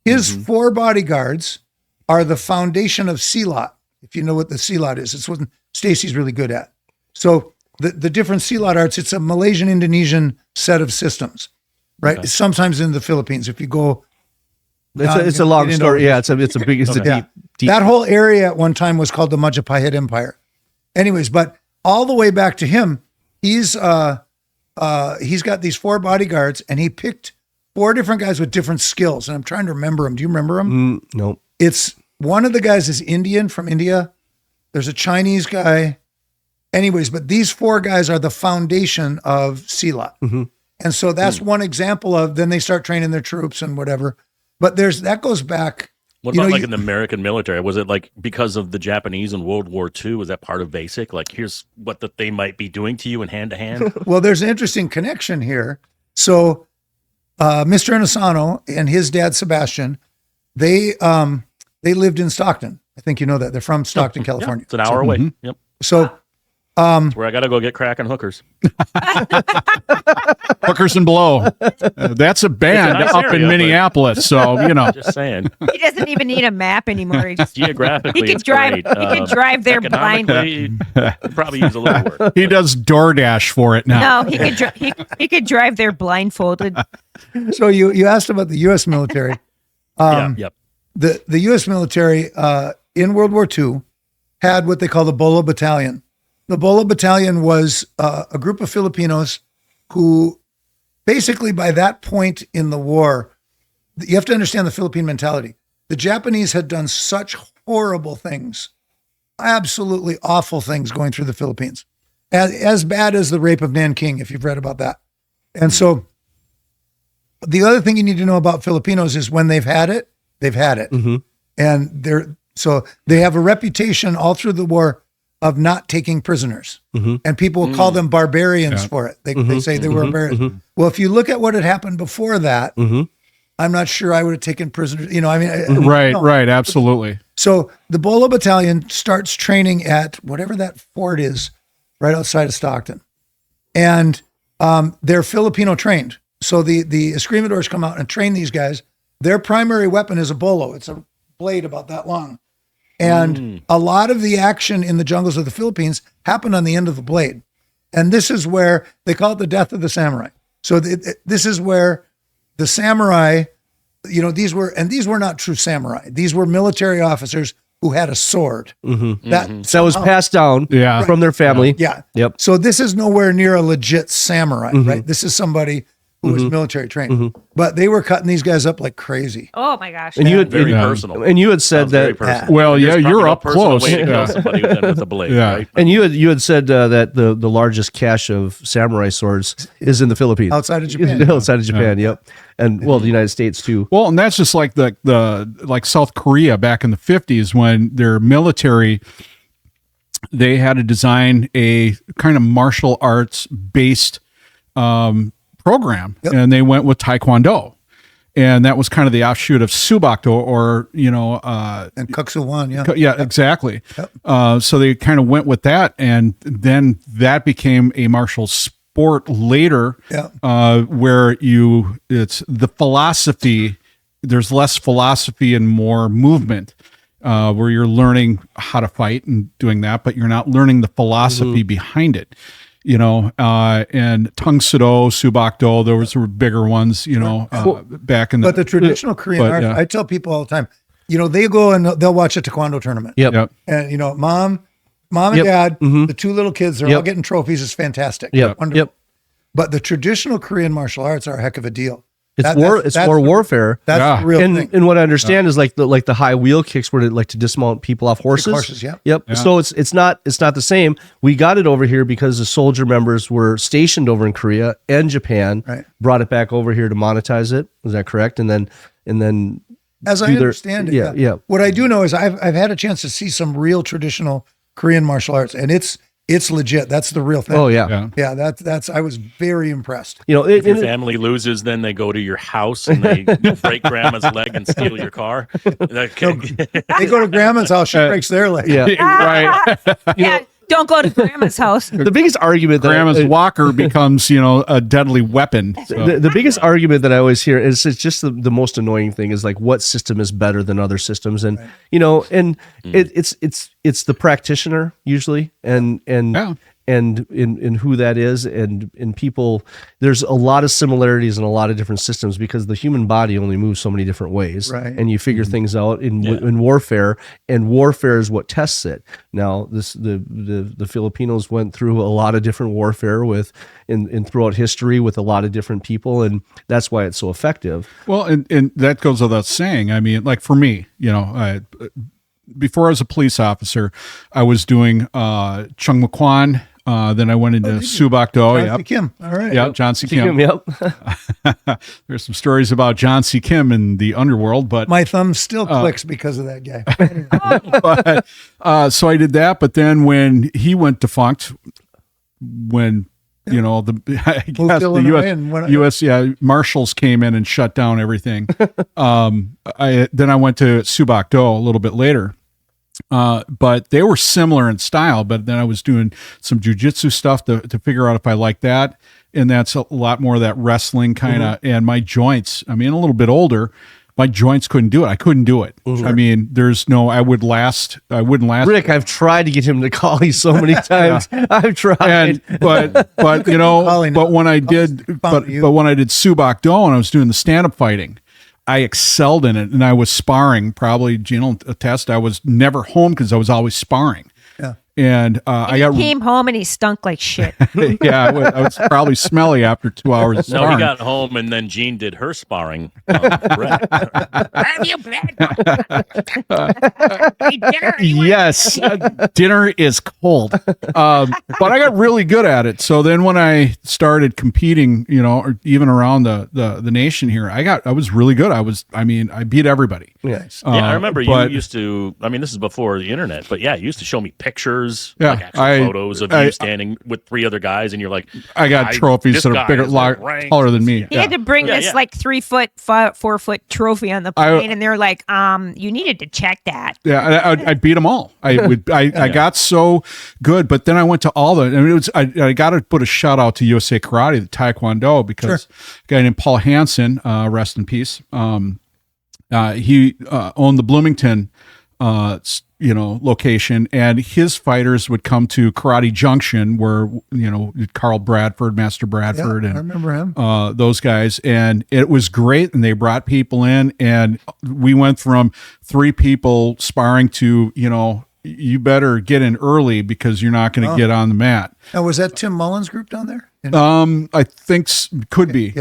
His 4 bodyguards are the foundation of Silat. If you know what the Silat is, it's what Stacy's really good at. So the different Silat arts, it's a Malaysian-Indonesian set of systems, right? Okay. Sometimes in the Philippines, if you go, It's a long story. Yeah, it's a deep. That whole area at one time was called the Majapahit Empire. Anyways, but all the way back to him, he's got these 4 bodyguards, and he picked 4 different guys with different skills. And I'm trying to remember them. Do you remember them? No. It's one of the guys is Indian from India. There's a Chinese guy. Anyways, but these 4 guys are the foundation of Silat. And so that's one example of, then they start training their troops and whatever. But that goes back. What about like in the American military? Was it like because of the Japanese in World War II? Was that part of basic? Like, here's what they might be doing to you in hand to hand? Well, there's an interesting connection here. So, Mr. Inosano and his dad, Sebastian, they lived in Stockton. I think you know that. They're from Stockton, California. Yeah, it's an hour away. Yep. So, that's where I got to go get cracking hookers. Hookers and Blow. That's a band It's a nice up area, in Minneapolis. So, Just saying. He doesn't even need a map anymore. He just Geographically, he could it's drive. great. He could drive there blind. Economically, it'd probably use a little work. he does DoorDash for it now. No, he could. He could drive there blindfolded. so you asked about the U.S. military. Yep. The U.S. military in World War II had what they call the Bolo Battalion. The Bolo Battalion was a group of Filipinos who basically by that point in the war, you have to understand the Philippine mentality. The Japanese had done such horrible things, absolutely awful things going through the Philippines, as bad as the rape of Nanking, if you've read about that. And so the other thing you need to know about Filipinos is when they've had it, they've had it. Mm-hmm. And they have a reputation all through the war of not taking prisoners. Mm-hmm. And people will call them barbarians for it. They say they were barbarians. Well, if you look at what had happened before that, I'm not sure I would have taken prisoners. Right, absolutely. So the Bolo Battalion starts training at whatever that fort is right outside of Stockton. And they're Filipino trained. So the escrimadores come out and train these guys. Their primary weapon is a bolo. It's a blade about that long. And a lot of the action in the jungles of the Philippines happened on the end of the blade. And this is where they call it the death of the samurai. So this is where the samurai, these were not true samurai. These were military officers who had a sword. That was passed down from their family. Yeah. Yep. So this is nowhere near a legit samurai, right? This is somebody who was military trained. But they were cutting these guys up like crazy. Oh my gosh! And you had Very personal. And you had said Sounds very that. personal. Well, yeah, There's you're probably no up personal close. way to kill Yeah. somebody with a blade, Yeah. right? And you had said that the largest cache of samurai swords is in the Philippines, Outside of Japan. outside of Japan. Yep, and the United States too. Well, and that's just like like South Korea back in the 50s when their military, they had to design a kind of martial arts based program, and they went with Taekwondo. And that was kind of the offshoot of Subakdo, or And Kuksuwan, yeah, exactly. So they kind of went with that, and then that became a martial sport later, where it's the philosophy. There's less philosophy and more movement, where you're learning how to fight and doing that, but you're not learning the philosophy behind it. And Tung Sudo, Subakdo, those were bigger ones, back in the. But the traditional Korean art, I tell people all the time, they go and they'll watch a taekwondo tournament. Yep. And, mom and dad, the two little kids, they're all getting trophies. It's fantastic. Yep. Wonderful. Yep. But the traditional Korean martial arts are a heck of a deal. It's more warfare. That's the real thing. And what I understand is like the high wheel kicks were to dismount people off horses. Horses, yeah. Yep. Yeah. So it's not the same. We got it over here because the soldier members were stationed over in Korea and Japan. Right. Brought it back over here to monetize it. Was that correct? And then as I understand it, yeah. What I do know is I've had a chance to see some real traditional Korean martial arts, and it's legit. That's the real thing. Oh yeah. Yeah, that's I was very impressed. If your family loses, then they go to your house and they break grandma's leg and steal your car. They go to grandma's house, she breaks their leg. Yeah. Right. Don't go to grandma's house. The biggest argument that Grandma's walker becomes, a deadly weapon. So. The biggest argument that I always hear is it's just the most annoying thing is like what system is better than other systems, and it's the practitioner usually, and in who that is, and in people. There's a lot of similarities in a lot of different systems because the human body only moves so many different ways, right? And you figure things out in warfare, and warfare is what tests it. Now, the Filipinos went through a lot of different warfare in throughout history with a lot of different people, and that's why it's so effective. Well, and that goes without saying. I mean, like for me, before I was a police officer, I was doing Chung Kwan Then I went into Subak Do. John C. Yep. Kim. All right. Yep, John C. Kim. Yep. There's some stories about John C. Kim in the underworld, but My thumb still clicks because of that guy. so I did that. But then when he went defunct, when I guess Moved to the Illinois and went- U.S. Marshals came in and shut down everything. Then I went to Subak Do a little bit later. But they were similar in style, but then I was doing some jujitsu stuff to figure out if I like that. And that's a lot more of that wrestling kind of, and my joints, I mean, a little bit older, my joints couldn't do it. I couldn't do it. I mean, I wouldn't last. Rick, I've tried to get him to call you so many times. I've tried. But Calling but him. when I did, but when I did Subak Do and I was doing the stand-up fighting, I excelled in it, and I was sparring. Probably Gino attest. I was never home because I was always sparring. Yeah. And I got came home and he stunk like shit. yeah. I was probably smelly after 2 hours of No, sparring. he got home and then Jean did her sparring. Brett. Have you dinner? Yes, dinner is cold. But I got really good at it. So then when I started competing, or even around the nation here, I was really good. I beat everybody. Nice. Yeah, I remember you but- used to. I mean, this is before the internet, but yeah, you used to show me pictures, Yeah, like actual photos of I- you standing with 3 other guys, and you're like, I got trophies this that are guy bigger, is, like, ranked. taller than me. He had to bring Yeah, this yeah. like 3 foot, 4 foot trophy on the plane, and they're like, you needed to check that. Yeah, I beat them all. I got so good, but then I went to all the. I mean, I got to put a shout out to USA Karate, the Taekwondo, because a guy named Paul Hansen, rest in peace. He owned the Bloomington, location, and his fighters would come to Karate Junction, where Carl Bradford, Master Bradford, I and remember him. those guys, and it was great. And they brought people in, and we went from 3 people sparring to you better get in early because you're not going to get on the mat. Now, was that Tim Mullen's group down there? I think could be.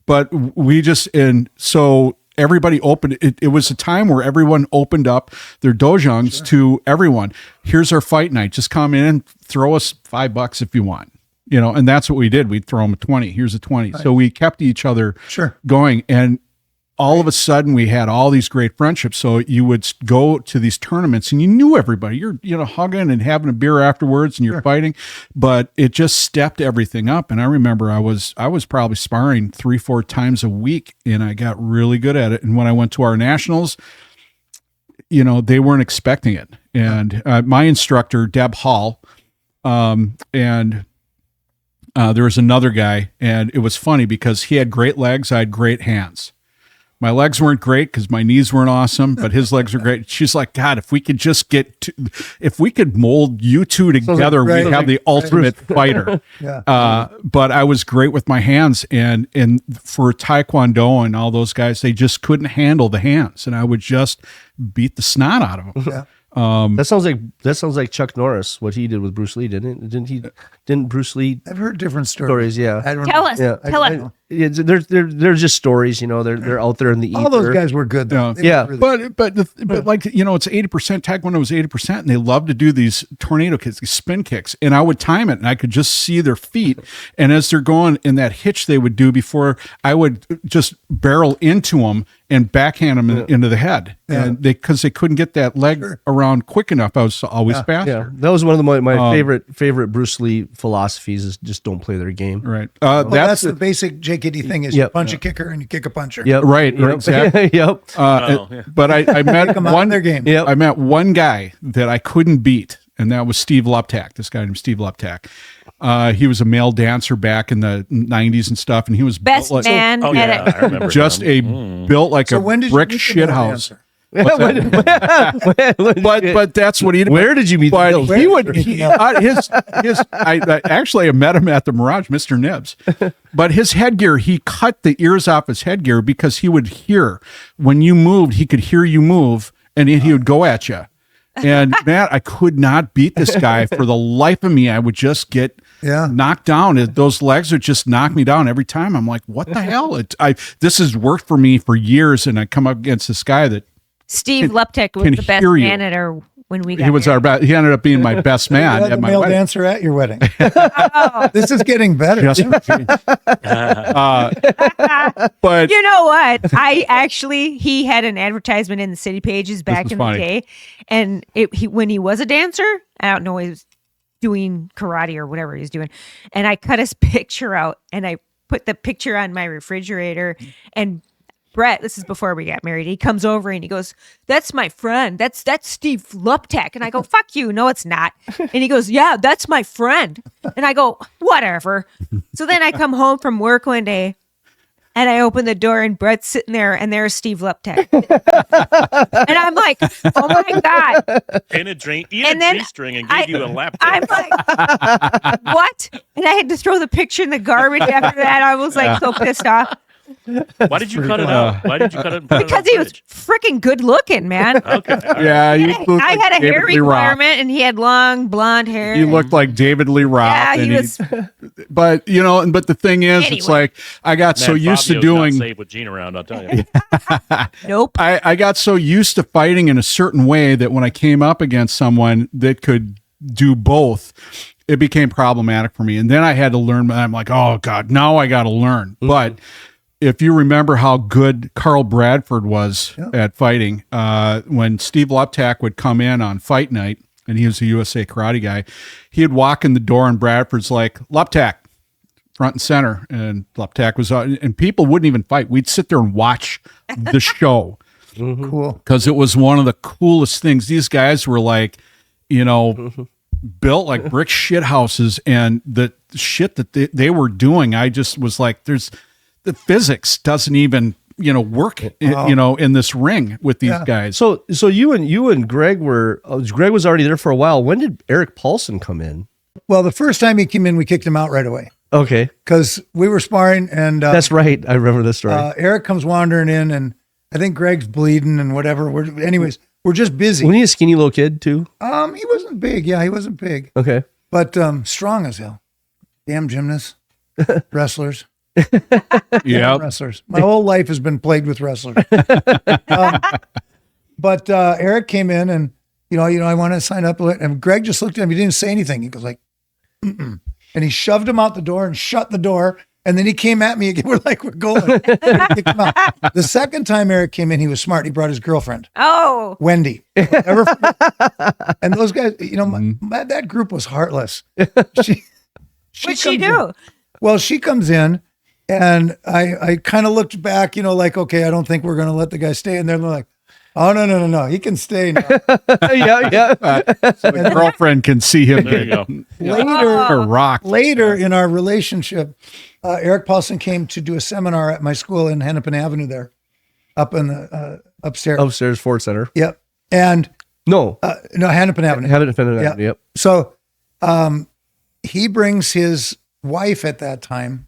But we just, and so everybody opened it was a time where everyone opened up their dojongs to everyone. Here's our fight night. Just come in and throw us $5 if you want. And that's what we did. We'd throw them a 20. Here's a 20. So we kept each other going. And all of a sudden we had all these great friendships. So you would go to these tournaments and you knew everybody. You're hugging and having a beer afterwards and you're fighting, but it just stepped everything up. And I remember I was probably sparring 3-4 times a week, and I got really good at it. And when I went to our nationals, they weren't expecting it. And my instructor, Deb Hall, and there was another guy, and it was funny because he had great legs. I had great hands. My legs weren't great because my knees weren't awesome, but his legs were great. She's like, God, if we could just if we could mold you two together, we'd have the ultimate fighter. But I was great with my hands, and for Taekwondo and all those guys, they just couldn't handle the hands, and I would just beat the snot out of them. That sounds like Chuck Norris, what he did with Bruce Lee, didn't it? Didn't Bruce Lee? I've heard different stories. Yeah. I don't Tell know. us. Yeah. Tell us. They're just stories, they're out there in the ether. All those guys were good, though. They Yeah. were really But it's 80% Taekwondo was 80%, and they love to do these tornado kicks, these spin kicks, and I would time it, and I could just see their feet, and as they're going in that hitch they would do before, I would just barrel into them and backhand them into the head, and because they couldn't get that leg around quick enough, I was always faster. Yeah, that was one of my favorite Bruce Lee philosophies is just don't play their game. Right. Well, that's the basic JKD thing is you punch a kicker and you kick a puncher. Yep. Right. Exactly. Yep. But I met them out of their game. Yep. I met one guy that I couldn't beat, and that was Steve Luptak. This guy named Steve Luptak. He was a male dancer back in the 90s and stuff, and he was Best built like, man. Oh at yeah, it. I remember. just him. built like So a when did brick you shit house. answer? But that's what he did. Where did you meet But the he would I actually met him at the Mirage, Mr. Nibs. But his headgear, he cut the ears off his headgear because he would hear when you moved, he could hear you move, and he would go at you. And Matt, I could not beat this guy for the life of me. I would just get knocked down. Those legs would just knock me down every time. I'm like, what the hell? This has worked for me for years, and I come up against this guy that Steve Luptek was can the best hear you. man at our when we got He was married. he ended up being my best You man had the at my male wedding. dancer at your wedding. Oh. This is getting better. Just- but You know what? He had an advertisement in the city pages back was in funny. the day, and when he was a dancer, I don't know, he was doing karate or whatever he was doing, and I cut his picture out and I put the picture on my refrigerator, and Brett, this is before we got married, he comes over and he goes, "That's my friend. That's Steve Luptek." And I go, "Fuck you. No, it's not." And he goes, "Yeah, that's my friend." And I go, "Whatever." So then I come home from work one day and I open the door and Brett's sitting there and there's Steve Luptek. And I'm like, "Oh my God." In a drink, And then G-string and gave you a lap I'm dance. like, "What?" And I had to throw the picture in the garbage after that. I was like so pissed off Why did you cut it out? Why did you cut it? and put it because on the he was fridge? freaking good looking, man. Okay. all right. yeah, you looked I like had a hair David Lee Roth. requirement and he had long blonde hair. You looked like David Lee Roth. Yeah, and he was. but but the thing is, it's Anyway. like I got so Man, used to Fabio's not doing. safe with Gene around, I'll tell you. Nope. I got so used to fighting in a certain way that when I came up against someone that could do both, it became problematic for me. And then I had to learn. I'm like, oh God, now I got to learn. Mm-hmm. But if you remember how good Carl Bradford was at fighting, when Steve Luptak would come in on fight night, and he was a USA karate guy, he'd walk in the door and Bradford's like, "Luptak," front and center. And Luptak was and people wouldn't even fight. We'd sit there and watch the show. Cool. Because it was one of the coolest things. These guys were like, built like brick shit houses, and the shit that they were doing, I just was like, the physics doesn't even, work, in this ring with these guys. So you and Greg Greg was already there for a while. When did Eric Paulson come in? Well, the first time he came in, we kicked him out right away Okay. because we were sparring, and That's right. I remember this story. Eric comes wandering in, and I think Greg's bleeding and whatever. We're just busy. Wasn't he a skinny little kid too? He wasn't big. Yeah, he wasn't big, Okay. but strong as hell. Damn gymnasts, wrestlers. Yeah. Wrestlers. My whole life has been plagued with wrestlers. But Eric came in and, I want to sign up. And Greg just looked at him. He didn't say anything. He goes like, mm-mm. And he shoved him out the door and shut the door. And then he came at me again. We're going. And he kicked him out. The second time Eric came in, he was smart. He brought his girlfriend, Oh, Wendy. Never forget. And those guys, that group was heartless. what'd she comes do? in. Well, she comes in, and I kind of looked back, like, okay, I don't think we're going to let the guy stay. And they're like, oh, no, he can stay now. yeah. So the girlfriend can see him There you go. or rock. Later in our relationship, Eric Paulson came to do a seminar at my school in Hennepin Avenue there, up in the upstairs. Upstairs Ford Center. Yep. And No. no, Hennepin Avenue. Haven't offended. Yeah. Yep. So he brings his wife at that time,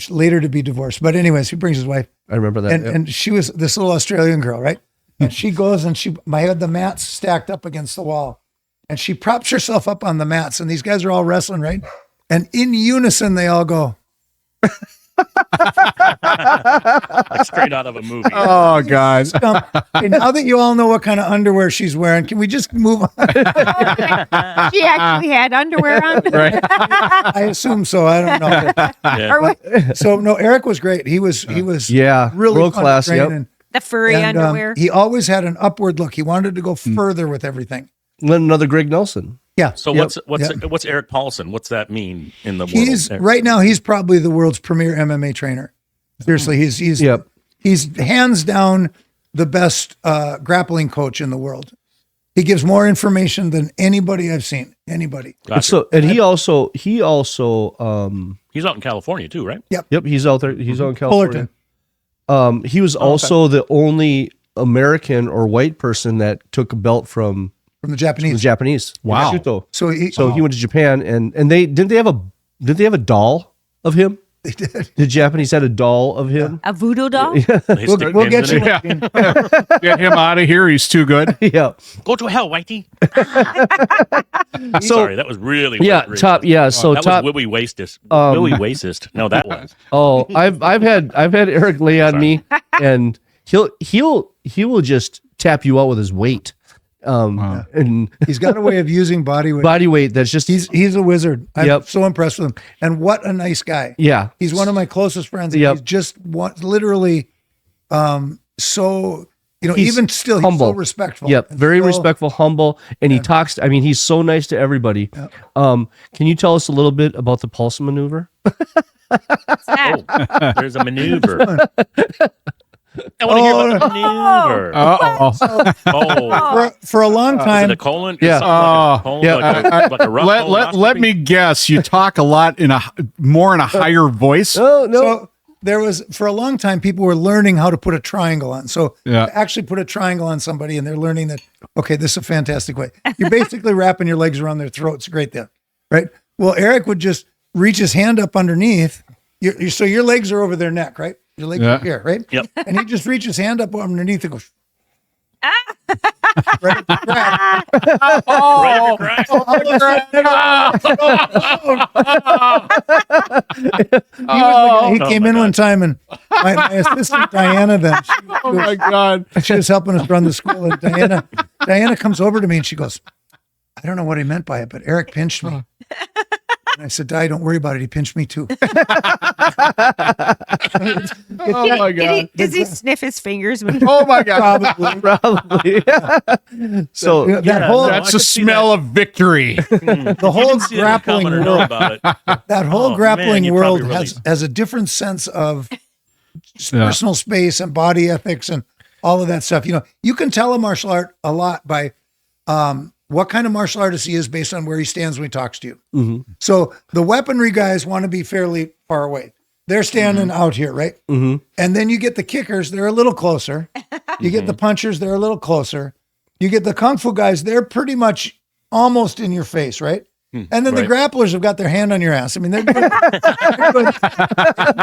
later to be divorced. But anyways, he brings his wife. I remember that. And yep. and she was this little Australian girl, right? And she goes and I had the mats stacked up against the wall. And she props herself up on the mats. And these guys are all wrestling, right? And in unison, they all go, Like straight out of a movie. Oh God. "Okay, now that you all know what kind of underwear she's wearing, can we just move on?" She actually had underwear on. Right. I assume so. I don't know. Yeah. Or what? So no, Eric was great. He was Yeah. really World fun to class. train, Yep. and- The furry and, underwear. he always had an upward look. He wanted to go further with everything. Then another Greg Nelson. Yeah. So Yep. what's Eric Paulson? What's that mean in the He's world? right now. He's probably the world's premier MMA trainer. Seriously, he's Yep. he's hands down the best grappling coach in the world. He gives more information than anybody I've seen. Anybody. Gotcha. So and he also He's out in California too, right? yep, he's out there. He's out in California. Fullerton. He was also the only American or white person that took a belt from From the the Japanese. Japanese. Wow. Shuto. So he He went to Japan and they have a doll of him? they did. The Japanese had a doll of him. A voodoo doll? They stick We'll pins get in you. it. Get him out of here. He's too good. Yeah. Go to hell, Whitey. So Sorry, that was really yeah, racist. top yeah. So that top. was Willie Wastist. Willie Wastist. No, that was. Oh, I've had Eric lay on me, and he will just tap you out with his weight. And He's got a way of using body weight. body weight. That's just He's a wizard. I'm Yep. so impressed with him. And what a nice guy. yeah. He's one of my closest friends. And Yep. He's just literally so, He's even still, humble. he's so respectful. Yep, And very so- respectful, humble, and he talks. I mean, he's so nice to everybody. Can you tell us a little bit about the pulse maneuver? There's a maneuver. I want to hear about the maneuver. For a long Is it time, a colon? Yeah. Is it like a colon? Yeah. Like a rough Let me guess. You talk a lot more in a higher voice. Oh no! so there was, for a long time, people were learning how to put a triangle on. So Yeah. to actually put a triangle on somebody, and they're learning that, okay, this is a fantastic way. You're basically wrapping your legs around their throats. Great then, right? Well, Eric would just reach his hand up underneath. So your legs are over their neck, right? Your legs Yeah. are here, right? Yep. And he just reaches his hand up underneath and goes, right at the crack. Right, crack. He came in one time, and my assistant Diana then Oh my God. she was helping us run the school, and Diana comes over to me and she goes, I don't know what he meant by it, but Eric pinched me. And I said, Di, don't worry about it. He pinched me too. Oh my God. Does he sniff his fingers when he Oh my God. Probably. So That whole That's I the could see smell of victory. the whole See it grappling coming or know world, about it. that whole Oh, man, grappling you'd world probably really- has a different sense of personal space and body ethics and all of that stuff. You can tell a martial art a lot by what kind of martial artist he is based on where he stands when he talks to you. Mm-hmm. So the weaponry guys want to be fairly far away. They're standing out here, right? Mm-hmm. And then you get the kickers, they're a little closer. You get the punchers, they're a little closer. You get the kung fu guys, they're pretty much almost in your face, right? And then the grapplers have got their hand on your ass. I mean, they're doing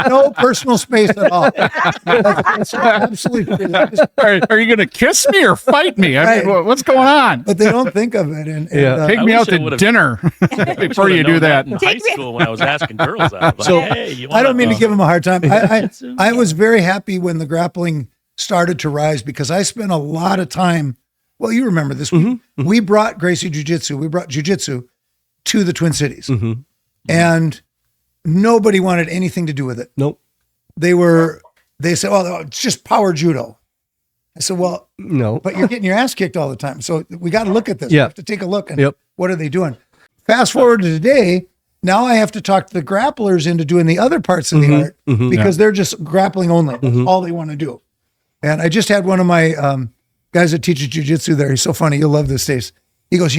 no personal space at all. That's absolutely crazy. Are you going to kiss me or fight me? I mean, Right. what's going on? But they don't think of it. And Take I me wish out I to would've- dinner before you Would've do known that. in high school when I was asking girls out. Like, So, hey, you I don't mean to give them a hard time. I Yeah. was very happy when the grappling started to rise because I spent a lot of time. Well, you remember this. We brought Gracie Jiu-Jitsu. We brought Jiu-Jitsu to the Twin Cities. And nobody wanted anything to do with it. nope. They said, well, it's just power judo. I said, well, No. but you're getting your ass kicked all the time. So we got to look at this. We Yeah. have to take a look. And Yep. what are they doing? Fast forward to today. Now I have to talk the grapplers into doing the other parts of the art because they're just grappling only. That's all they want to do. And I just had one of my guys that teaches jujitsu there. He's so funny. You'll love this, Stace. He goes,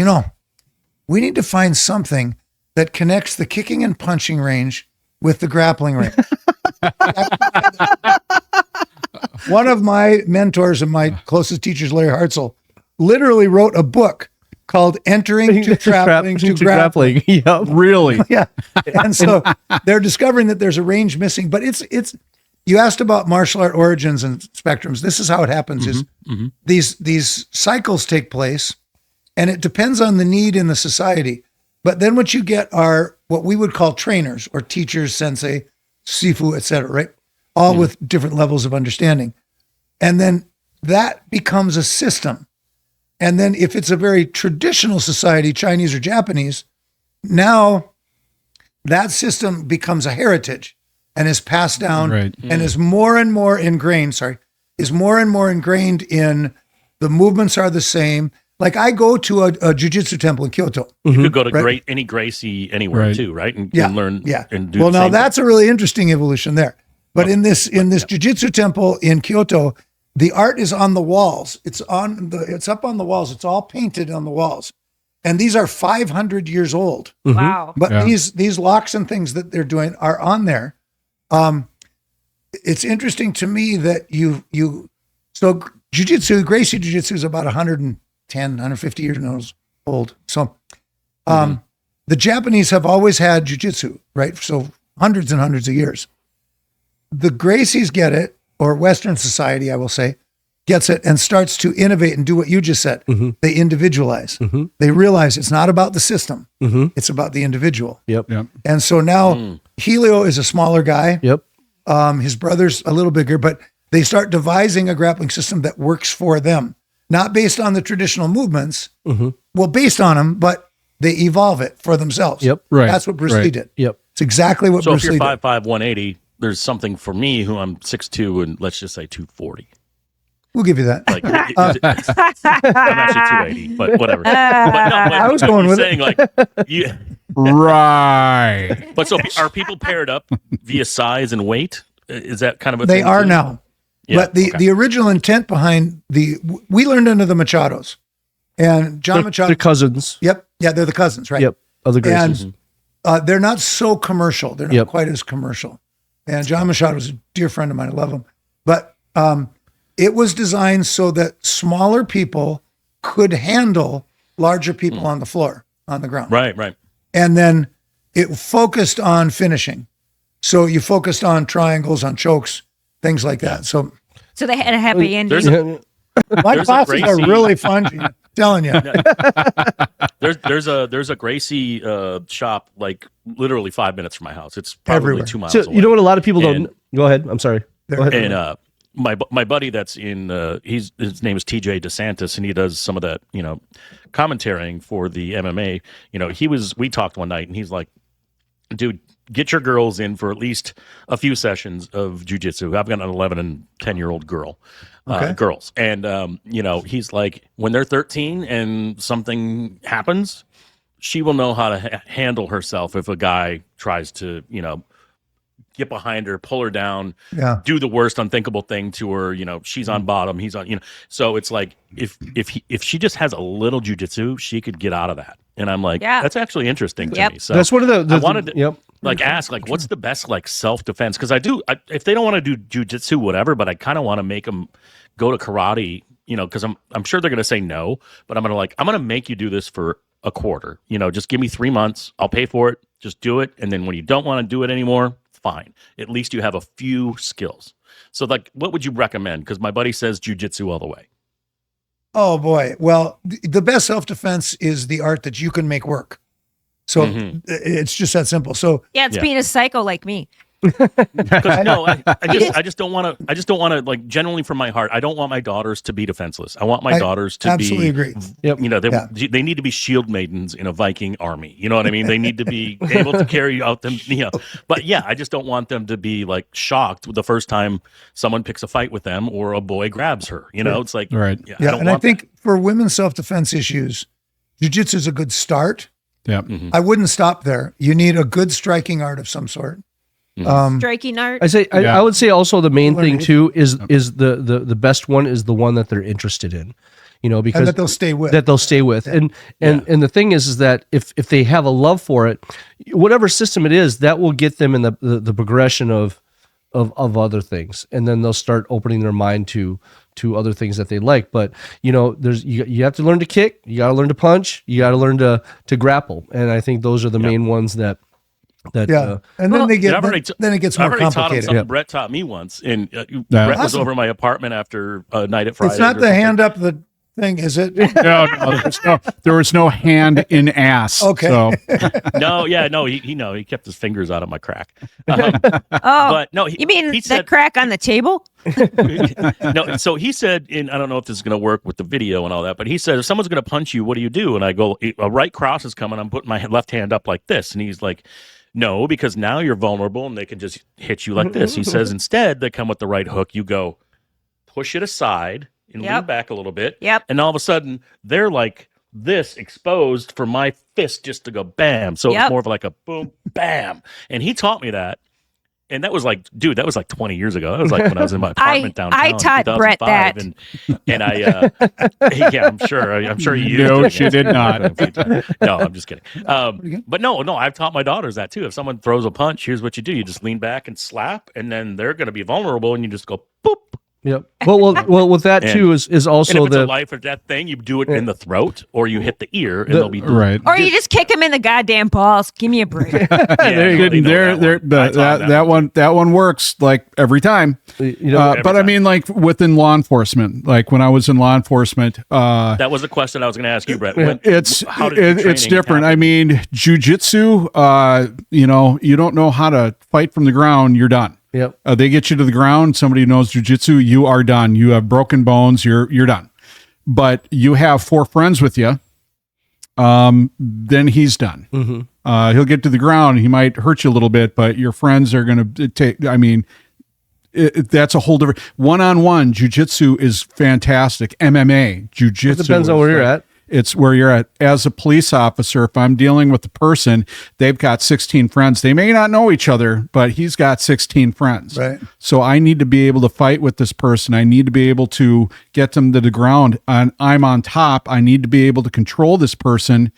we need to find something that connects the kicking and punching range with the grappling range. One of my mentors and my closest teachers, Larry Hartzell, literally wrote a book called Entering to Grappling to Grappling. Yep. Really? Yeah. And so they're discovering that there's a range missing, but it's you asked about martial art origins and spectrums. This is how it happens is these cycles take place and it depends on the need in the society. But then what you get are what we would call trainers or teachers, sensei, sifu, etc., right? All with different levels of understanding. And then that becomes a system. And then if it's a very traditional society, Chinese or Japanese, now that system becomes a heritage and is passed down Right. and is more and more ingrained, in the movements are the same. Like I go to a jiu-jitsu temple in Kyoto. You could go to Right. any Gracie anywhere Right. too, right? And Yeah. learn Yeah. and do Well, the now same that's a really interesting evolution there. But in this jiu-jitsu temple in Kyoto, the art is on the walls. It's up on the walls. It's all painted on the walls. And these are 500 years old. wow. But Yeah. these locks and things that they're doing are on there. It's interesting to me that so jiu-jitsu, Gracie jiu-jitsu is about 110, 150 years old. So the Japanese have always had jiu-jitsu, right? So hundreds and hundreds of years. The Gracies get it, or Western society, I will say, gets it and starts to innovate and do what you just said. They individualize. They realize it's not about the system. It's about the individual. Yep. Yep. And so now Helio is a smaller guy. Yep. His brother's a little bigger, but they start devising a grappling system that works for them. not based on the traditional movements. Mm-hmm. Well, based on them, but they evolve it for themselves. Yep. Right. That's what Bruce Lee did. Yep. It's exactly what So Bruce if Lee you're did. 5'5", 180, there's something for me who I'm 6'2", and let's just say 240. We'll give you that. Like, I'm actually 280, but whatever. But I was going with saying, like, you, Right. but so are people paired up via size and weight? Is that kind of a They thing are too? now. Yeah, But the original intent behind we learned under the Machados. And John Machado. They're cousins. Yep. Yeah, they're the cousins, right? Yep. Of the Gracies. And they're not so commercial. They're not Yep. quite as commercial. And John Machado was a dear friend of mine. I love him. But it was designed so that smaller people could handle larger people on the floor, on the ground. Right, right. And then it focused on finishing. So you focused on triangles, on chokes, things like that. So So they had a happy ending. There's a my There's a classes are Gracie. really fun, Gene. I'm telling you. there's a Gracie shop like literally 5 minutes from my house. It's probably Everywhere. 2 miles So away. you know what a lot of people And- don't. Go ahead. I'm sorry. Go ahead. And my buddy that's in his name is TJ DeSantis, and he does some of that commentarying for the MMA. We talked one night, and he's like, dude, get your girls in for at least a few sessions of jujitsu. I've got an 11 and 10-year-old girl, girls. And, he's like, when they're 13 and something happens, she will know how to handle herself if a guy tries to, get behind her, pull her down, do the worst unthinkable thing to her. She's on bottom, he's on, so it's like, if she just has a little jujitsu, she could get out of that. And I'm like, that's actually interesting to me. So That's one of the I wanted to, Yep. ask, what's the best, self-defense? Because if they don't want to do jujitsu, whatever, but I kind of want to make them go to karate, because I'm sure they're going to say no, but I'm going to make you do this for a quarter. Just give me 3 months. I'll pay for it. Just do it. And then when you don't want to do it anymore, fine. At least you have a few skills. So, what would you recommend? Because my buddy says jujitsu all the way. Oh boy. Well, the best self-defense is the art that you can make work. So it's just that simple. So it's being a psycho like me. No, I just don't want to, genuinely from my heart, I don't want my daughters to be defenseless. I want my daughters to absolutely agree. Yep. They need to be shield maidens in a Viking army. You know what I mean? They need to be able to carry out them, but I just don't want them to be shocked the first time someone picks a fight with them or a boy grabs her. It's like, right. I think for women's self-defense issues, jiu-jitsu is a good start. Yeah. I wouldn't stop there. You need a good striking art of some sort. Striking art. I would say also the main thing too is the best one is the one that they're interested in, because And that they'll stay with. And the thing is that if they have a love for it, whatever system it is, that will get them in the progression of other things, and then they'll start opening their mind to other things that they like. But there's you have to learn to kick, you got to learn to punch, you got to learn to grapple, and I think those are the main ones that. And then they get then it gets more I've already taught him complicated. something Brett taught me once, and Brett was over my apartment after a night at Friday. It's not the hand up the thing, is it? No, there was no hand in ass. Okay. So. He kept his fingers out of my crack. But no, you mean he the said, crack on the table? no. So he said, and I don't know if this is going to work with the video and all that, but he said, if someone's going to punch you, what do? And I go, a right cross is coming. I'm putting my left hand up like this, and he's like, no, because now you're vulnerable and they can just hit you like this. He says, instead, they come with the right hook. You go push it aside and lean back a little bit. Yep. And all of a sudden, they're like this exposed for my fist just to go bam. So it's more of like a boom, bam. And he taught me that. And that was like 20 years ago. That was like when I was in my apartment downtown. I taught Brett that. And I, I'm sure you used No, it. she did not. No, I'm just kidding. But no, I've taught my daughters that too. If someone throws a punch, here's what you do. You just lean back and slap, and then they're going to be vulnerable, and you just go, boop. Yep. Well, with that too is also and if it's the a life or death thing, you do it in the throat or you hit the ear, and they'll be right. Or you just kick him in the goddamn balls. Give me a break. That one works like every time. But I mean, like within law enforcement, like when I was in law enforcement, that was a question I was going to ask you, Brett. It's different. Happen? I mean, jujitsu, you don't know how to fight from the ground, you're done. Yep. They get you to the ground. Somebody who knows jujitsu, you are done. You have broken bones. You're done. but you have 4 friends with you, then he's done. He'll get to the ground. He might hurt you a little bit, but your friends are going to take, I mean, that's a whole different one-on-one. Jiu-jitsu is fantastic. MMA, jiu-jitsu. It depends on where you're at. It's where you're at. As a police officer, if I'm dealing with the person, they've got 16 friends. They may not know each other, but he's got 16 friends. Right. So I need to be able to fight with this person. I need to be able to get them to the ground. And I'm on top. I need to be able to control this person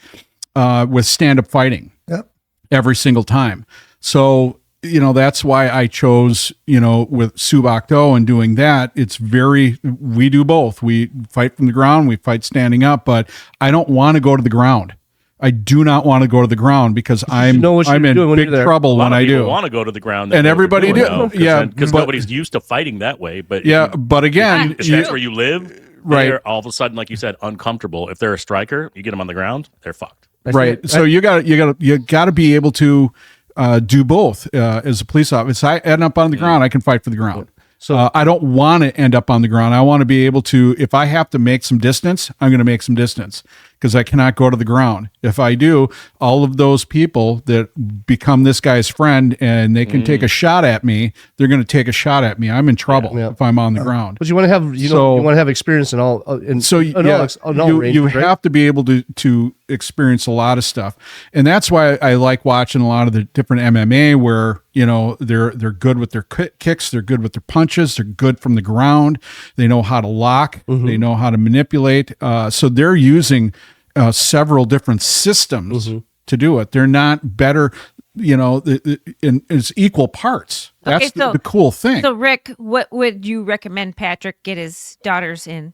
with stand-up fighting. Yep. Every single time. So, that's why I chose, with Subak Do and doing that, we do both. We fight from the ground, we fight standing up, but I don't want to go to the ground. I do not want to go to the ground because I'm in big trouble when I do. Want to go to the ground, and everybody do. Yeah, because nobody's used to fighting that way. But but again, if that's where you live, right? They're all of a sudden, like you said, uncomfortable. If they're a striker, you get them on the ground, they're fucked. Right. So you got to be able to do both as a police officer. I end up on the ground, I can fight for the ground. So I don't want to end up on the ground. I want to be able to, if I have to make some distance, I'm going to make some distance because I cannot go to the ground. If I do, all of those people that become this guy's friend and they can take a shot at me, they're going to take a shot at me. I'm in trouble if I'm on the ground. But you want to have, you want to have experience in all. You have to be able to experience a lot of stuff, and that's why I like watching a lot of the different MMA where they're good with their kicks, they're good with their punches, they're good from the ground, they know how to lock, they know how to manipulate. So they're using several different systems to do it. They're not better, it's equal parts. That's the cool thing. So Rick, what would you recommend Patrick get his daughters in?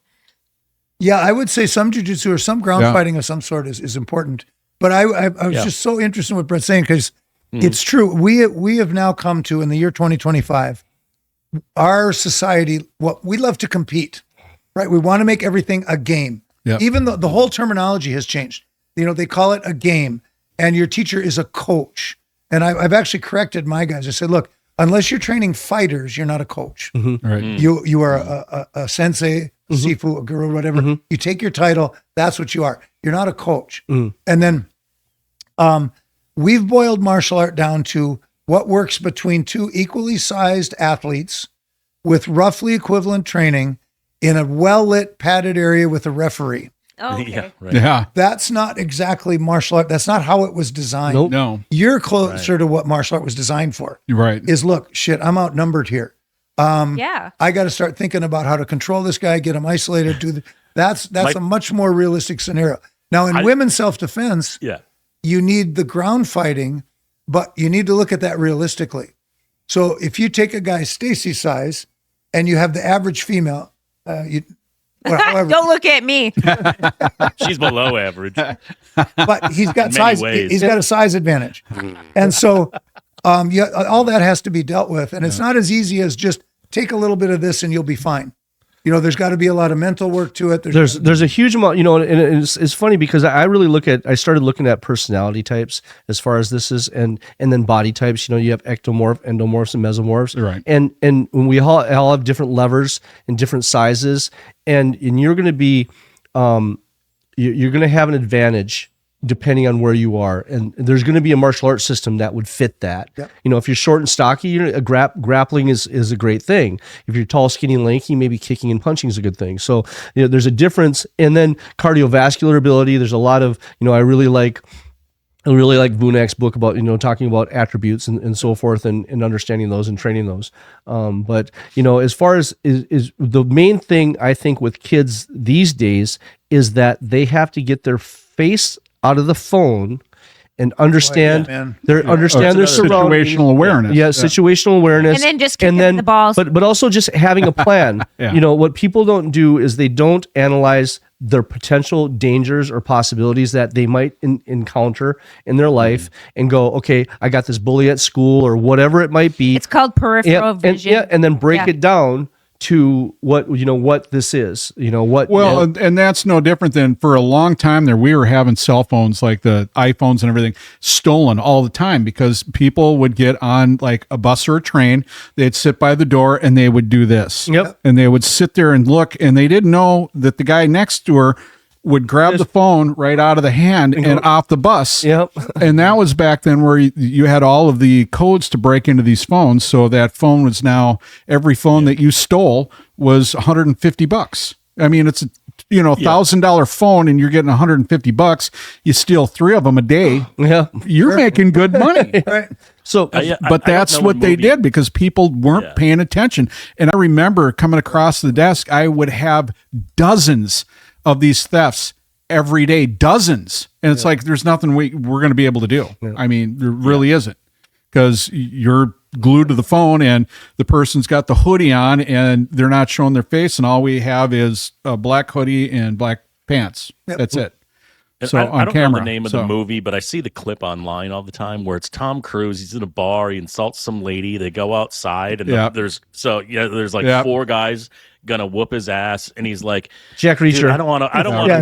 Yeah, I would say some jiu-jitsu or some ground fighting of some sort is important. But I was just so interested in what Brett's saying because it's true. We have now come to, in the year 2025, our society, we love to compete, right? We want to make everything a game. Yep. Even though the whole terminology has changed. They call it a game, and your teacher is a coach. And I've actually corrected my guys. I said, look, unless you're training fighters, you're not a coach. Right. You are a sensei, Sifu, a guru, whatever. You take your title, that's what you are. You're not a coach. And then we've boiled martial art down to what works between 2 equally sized athletes with roughly equivalent training in a well-lit, padded area with a referee. Oh, okay. Yeah, right. Yeah. That's not exactly martial art. That's not how it was designed. Nope. No. You're closer to what martial art was designed for. Right. Is look, shit, I'm outnumbered here. Yeah. I got to start thinking about how to control this guy, get him isolated. That's a much more realistic scenario. Now, in women's self-defense, you need the ground fighting, but you need to look at that realistically. So if you take a guy Stacy size and you have the average female, however, don't look at me. She's below average. But he's got In many size. ways. He's got a size advantage, and so all that has to be dealt with. And it's not as easy as just take a little bit of this and you'll be fine. There's got to be a lot of mental work to it. There's a huge amount, and it's funny because I started looking at personality types as far as this is, and then body types. You have ectomorph, endomorphs, and mesomorphs. Right. And when we all have different levers and different sizes, and you're going to be, you're going to have an advantage depending on where you are, and there's going to be a martial arts system that would fit that. Yep. If you're short and stocky, grappling is a great thing. If you're tall, skinny, and lanky, maybe kicking and punching is a good thing. So there's a difference. And then cardiovascular ability. There's a lot of I really like Vunak's book about talking about attributes and so forth and understanding those and training those. But as far as is the main thing I think with kids these days is that they have to get their face out of the phone and understand their surroundings. Situational awareness. Yeah, situational awareness. And then just kicking the balls. But also just having a plan. What people don't do is they don't analyze their potential dangers or possibilities that they might encounter in their life and go, okay, I got this bully at school or whatever it might be. It's called peripheral vision. And then break it down to what this is, what. Well, and that's no different than for a long time there, we were having cell phones like the iPhones and everything stolen all the time because people would get on like a bus or a train. They'd sit by the door and they would do this. Yep. And they would sit there and look, and they didn't know that the guy next to her would grab the phone right out of the hand and off the bus. Yep. And that was back then where you had all of the codes to break into these phones. So that phone was now, every phone that you stole was $150. I mean, it's a $1,000 phone and you're getting $150. You steal 3 of them a day. Yeah. You're making good money. Right. So, But that's what they did because people weren't paying attention. And I remember coming across the desk, I would have dozens of these thefts every day, dozens. And it's like, there's nothing we're going to be able to do. I mean, there really isn't, because you're glued to the phone and the person's got the hoodie on and they're not showing their face. And all we have is a black hoodie and black pants. That's it. And So I on don't camera. know the name of the movie, but I see the clip online all the time where it's Tom Cruise. He's in a bar. He insults some lady. They go outside, and there's like 4 guys gonna whoop his ass, and he's like, Jack Reacher. "Dude, I don't want to.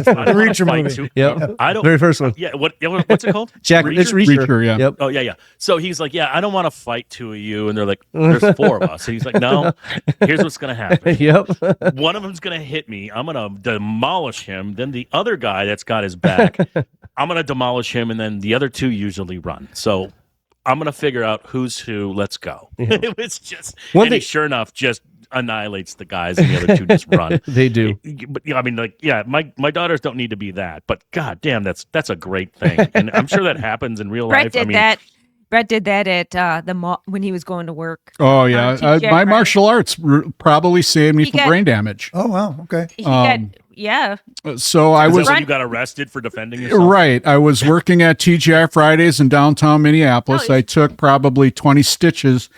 the Reacher fight movie. too. Yep. I don't. Very first one. Yeah. What's it called? Jack Reacher. Yeah. Yep. Oh yeah. So he's like, "Yeah, I don't want to fight 2 of you," and they're like, "There's 4 of us." And he's like, "No. Here's what's gonna happen. Yep. One of them's gonna hit me. I'm gonna demolish him. Then the other guy that's got his back, I'm gonna demolish him, and then the other 2 usually run. So I'm gonna figure out who's who. Let's go." It was just he sure enough just annihilates the guys, and the other 2 just run. They do. But I mean, like, my daughters don't need to be that, but god damn, that's a great thing, and I'm sure that happens in real life. Brett did that at the mall when he was going to work. Oh yeah, my martial arts probably saved me from brain damage. Oh wow, okay. He got, So I was when you got arrested for defending yourself. right. I was working at TGI Fridays in downtown Minneapolis. I took probably 20 stitches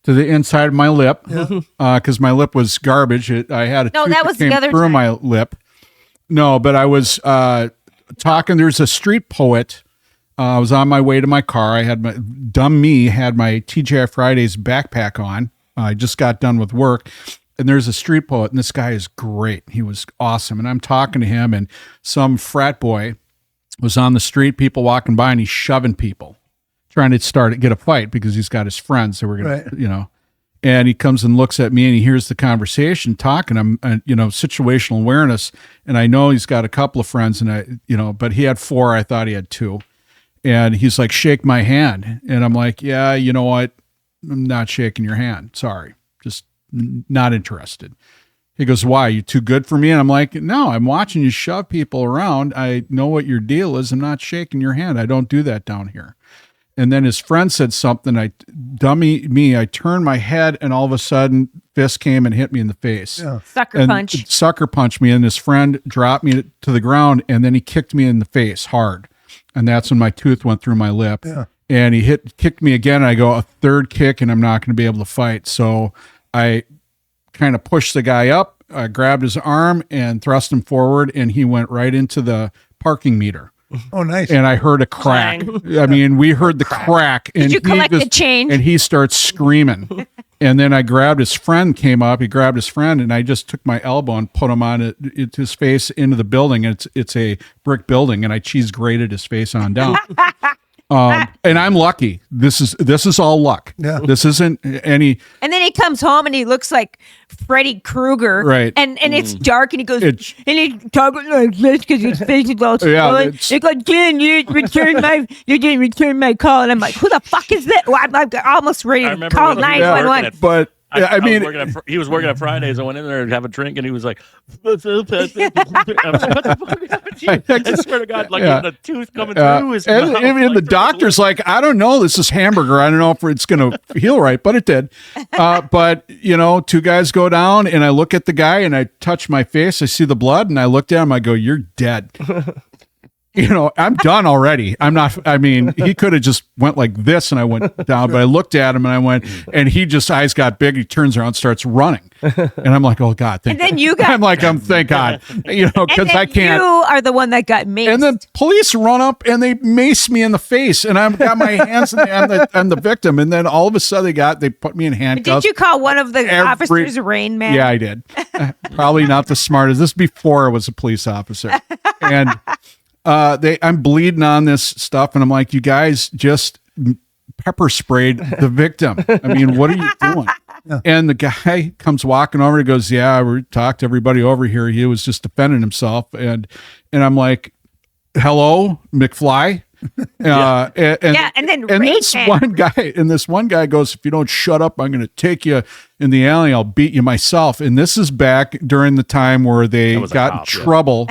to the inside of my lip because my lip was garbage. I had a tooth that came through my lip. No, but I was talking. There's a street poet. I was on my way to my car. I had my TGI Fridays backpack on. I just got done with work, and there's a street poet, and this guy is great. He was awesome, and I'm talking to him, and some frat boy was on the street, people walking by, and he's shoving people, trying to get a fight because he's got his friends that were going to, and he comes and looks at me and he hears the conversation talking. I'm, situational awareness. And I know he's got a couple of friends and but he had 4. I thought he had 2. And he's like, "Shake my hand." And I'm like, "Yeah, you know what? I'm not shaking your hand. Sorry. Just not interested." He goes, "Why? You too good for me?" And I'm like, "No, I'm watching you shove people around. I know what your deal is. I'm not shaking your hand. I don't do that down here." And then his friend said something. I turned my head, and all of a sudden, fist came and hit me in the face. Yeah. Sucker punch me, and his friend dropped me to the ground, and then he kicked me in the face hard. And that's when my tooth went through my lip. Yeah. And he kicked me again. And I go, a third kick, and I'm not going to be able to fight. So I kind of pushed the guy up, I grabbed his arm and thrust him forward, and he went right into the parking meter. Oh, nice. And I heard a crack. I mean, we heard the crack. And Did you collect the change? And he starts screaming. And then I grabbed his friend, came up. He grabbed his friend, and I just took my elbow and put him on his face into the building. And it's a brick building, and I cheese grated his face on down. And I'm lucky. This is all luck. Yeah. This isn't any. And then he comes home and he looks like Freddy Krueger. Right. And it's dark and he goes, and he's talking like this because his face is all swollen. He goes, "Dan, you didn't return my call." And I'm like, "Who the fuck is that?" Well, I'm almost ready to call 911. But I mean, he was working at Fridays. I went in there to have a drink, and he was like, I swear to God, like the tooth coming through his mouth. And the doctor's like, "I don't know. This is hamburger. I don't know if it's going to heal right," but it did. But 2 guys go down, and I look at the guy, and I touch my face. I see the blood, and I looked at him. I go, "You're dead." I'm done already. I'm not, I mean, he could have just went like this and I went down, but I looked at him and I went, and he just, eyes got big. He turns around, starts running. And I'm like, oh God, thank And then God. you got- I'm like, thank God, And because then I can't. You are the one that got maced. And then police run up and they mace me in the face, and I've got my hands on the victim. And then all of a sudden they put me in handcuffs. Did you call one of the officers Rain Man? Yeah, I did. Probably not the smartest. This is before I was a police officer. And I'm bleeding on this stuff, and I'm like, you guys just pepper sprayed the victim. I mean, what are you doing? Yeah. And the guy comes walking over and goes, yeah, we talked to everybody over here. He was just defending himself. And I'm like, hello, McFly. And then this one guy goes, if you don't shut up, I'm going to take you in the alley. I'll beat you myself. And this is back during the time where they got in trouble.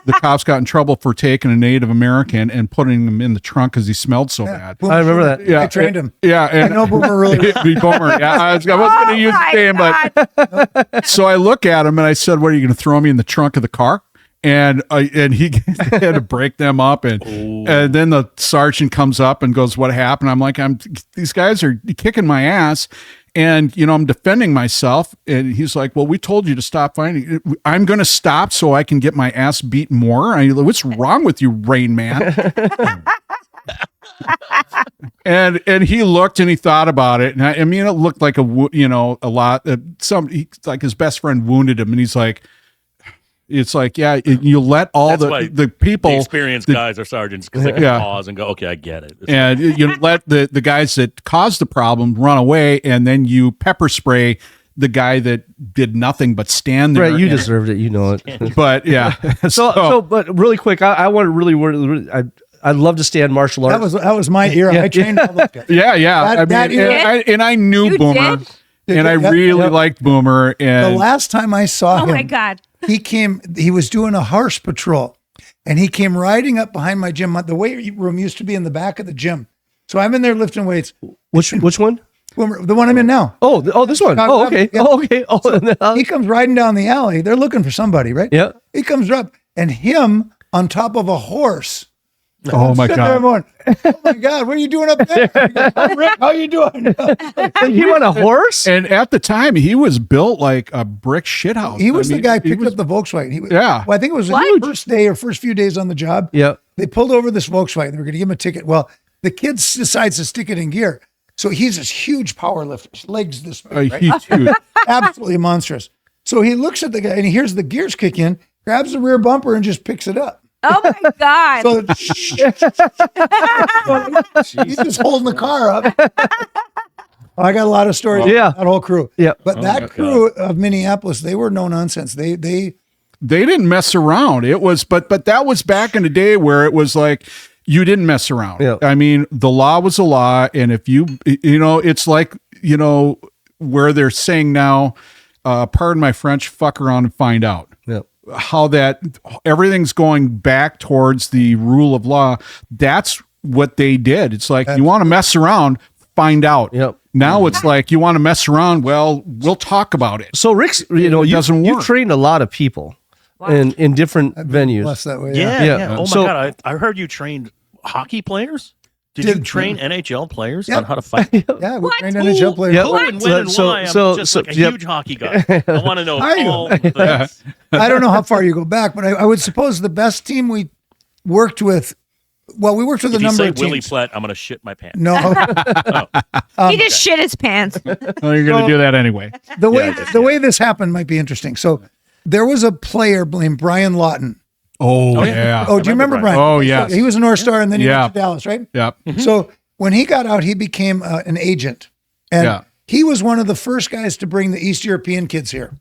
The cops got in trouble for taking a Native American and putting him in the trunk because he smelled so bad. Boomer, I remember that. Yeah, I trained him. Yeah, and I know Boomer really. Boomer. Yeah, I was going to use his name, but so I look at him and I said, "What are you going to throw me in the trunk of the car?" And he had to break them up, and then the sergeant comes up and goes, "What happened?" I'm like, these guys are kicking my ass. And, I'm defending myself. And he's like, well, we told you to stop fighting. I'm going to stop so I can get my ass beat more. What's wrong with you, Rain Man? and he looked and he thought about it. And I mean, it looked like a lot. Like his best friend wounded him. And he's like, it's like, yeah, you let all the people, the experienced guys or sergeants, because they can pause and go, okay, I get it. And you let the guys that caused the problem run away, and then you pepper spray the guy that did nothing but stand there. Right, you deserved it, it. But yeah, but really quick, I want to really I'd love to stay on martial arts. That was my era. I trained all those guys. Yeah. I knew You Boomer, did? and I really liked Boomer. And the last time I saw him, Oh my God. he was doing a horse patrol, and he came riding up behind my gym. The weight room used to be in the back of the gym. So I'm in there lifting weights. Which one? The one I'm in now. Oh, this one. Oh, okay. Yeah. Oh, okay. Oh, So he comes riding down the alley. They're looking for somebody, right? Yeah. He comes up, and him on top of a horse. Oh my Sitting there God. going, oh my God, what are you doing up there? He goes, "Hi, Rick, how you doing?" You on a horse? And at the time, he was built like a brick shithouse. He was the guy who picked up the Volkswagen. Yeah. Well, I think it was the first day or first few days on the job. Yeah. They pulled over this Volkswagen. They were going to give him a ticket. Well, the kid decides to stick it in gear. So he's this huge power lifter. His legs this big, right? He's huge. Absolutely monstrous. So he looks at the guy and he hears the gears kick in, grabs the rear bumper and just picks it up. Oh my God. So he's just holding the car up. I got a lot of stories. Yeah. That whole crew. Yeah. But that crew of Minneapolis, they were no nonsense. They didn't mess around. It was, but that was back in the day where it was like, you didn't mess around. Yeah. I mean, the law was a law. And if it's like, where they're saying now, pardon my French, fuck around and find out. Yeah. How that everything's going back towards the rule of law. That's what they did. It's like, you want to mess around, find out. Yep. Now it's like, you want to mess around, well, we'll talk about it. So Rick's, you've trained a lot of people in different venues. blessed that way. Yeah. Oh my God. I heard you trained hockey players. Did you train NHL players on how to fight? Yeah, we trained NHL players. Yep. Who and when and why? I'm just like a huge hockey guy. I want to know all the things. I don't know how far you go back, but I would suppose the best team we worked with. Well, we worked with If a you number say of Willie teams. Plett, I'm going to shit my pants. No, He just shit his pants. Well, you're going to do that anyway. the way this happened might be interesting. So there was a player named Brian Lawton. Oh, yeah. Oh, do you remember Brian? Oh, yes. He was a North Star, and then he went to Dallas, right? Yep. So when he got out, he became an agent, and he was one of the first guys to bring the East European kids here.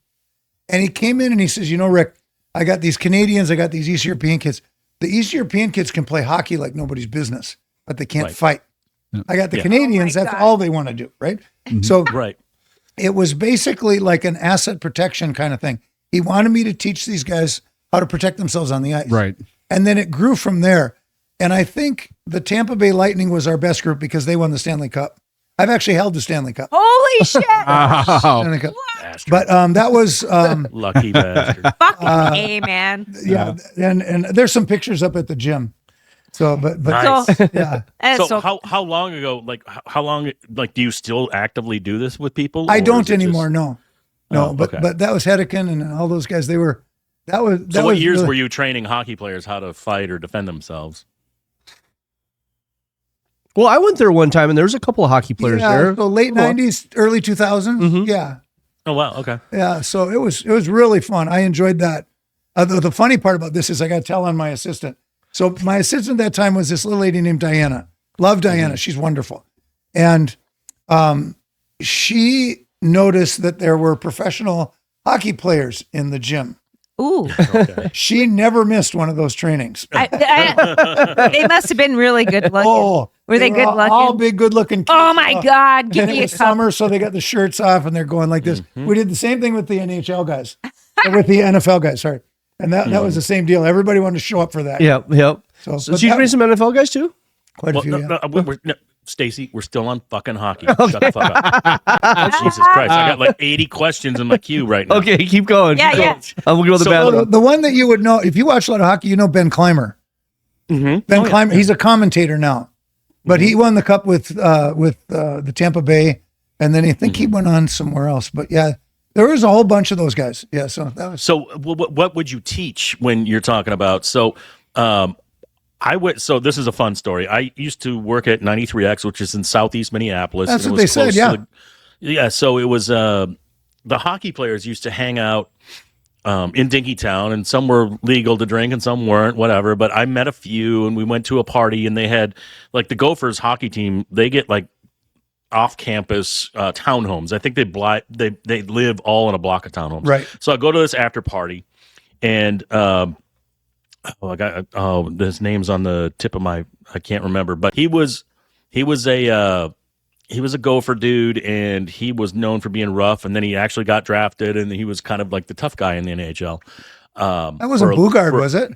And he came in and he says, Rick, I got these Canadians, I got these East European kids. The East European kids can play hockey like nobody's business, but they can't fight. I got the Canadians, that's all they want to do, right? So it was basically like an asset protection kind of thing. He wanted me to teach these guys how to protect themselves on the ice. Right. And then it grew from there. And I think the Tampa Bay Lightning was our best group because they won the Stanley Cup. I've actually held the Stanley Cup. Holy shit. Stanley Cup. But that was lucky bastard. Fucking A, man. Yeah. And there's some pictures up at the gym. So, but Nice. yeah, That's So so how long ago? Like how long? Like do you still actively do this with people? I or don't is it anymore. just- No, Oh, but okay. but that was Hedekin and all those guys. They were that was that So what was years really- were you training hockey players how to fight or defend themselves? Well, I went there one time, and there was a couple of hockey players yeah, there. so late Cool. 90s, early 2000s. Mhm. Yeah, Oh wow. Okay. yeah. So it was really fun. I enjoyed that. The funny part about this is I got to tell on my assistant. So my assistant at that time was this little lady named Diana. Love Diana. She's wonderful. And she noticed that there were professional hockey players in the gym. ooh. Okay. She never missed one of those trainings. They must have been really good looking. Oh, Were they good all looking? big, good looking. Oh my God. Give And it me a was cup. summer, so they got the shirts off and they're going like this. Mm-hmm. We did the same thing with the NHL guys, with the NFL guys. Sorry, and that was the same deal. Everybody wanted to show up for that. Yep, yep. So, So but you that- train some NFL guys too? quite a Well, few. no, yeah. no, Stacy, we're still on fucking hockey. Shut the fuck up. Jesus Christ. I got like 80 questions in my queue right now. Okay, keep going. Yeah, keep yeah. going. I'm gonna go to the So- So bathroom. the one that you would know if you watch a lot of hockey, you know Ben Clymer. Mhm. Ben Clymer, he's a commentator now, but he won the cup with the Tampa Bay, and then I think he went on somewhere else. But yeah, there was a whole bunch of those guys. Yeah, so that was So what would you teach when you're talking about? So so this is a fun story. I used to work at 93X, which is in Southeast Minneapolis. That's and it what they was said, close yeah. to yeah. So it was the hockey players used to hang out in Dinkytown, and some were legal to drink and some weren't, whatever. But I met a few, and we went to a party, and they had like the Gophers hockey team. They get like off-campus townhomes. I think they live all in a block of townhomes. right. So I go to this after party, and his name's on the tip of my, I can't remember, but he was a Gopher dude, and he was known for being rough, and then he actually got drafted, and he was kind of like the tough guy in the NHL. That wasn't Bugard, was it?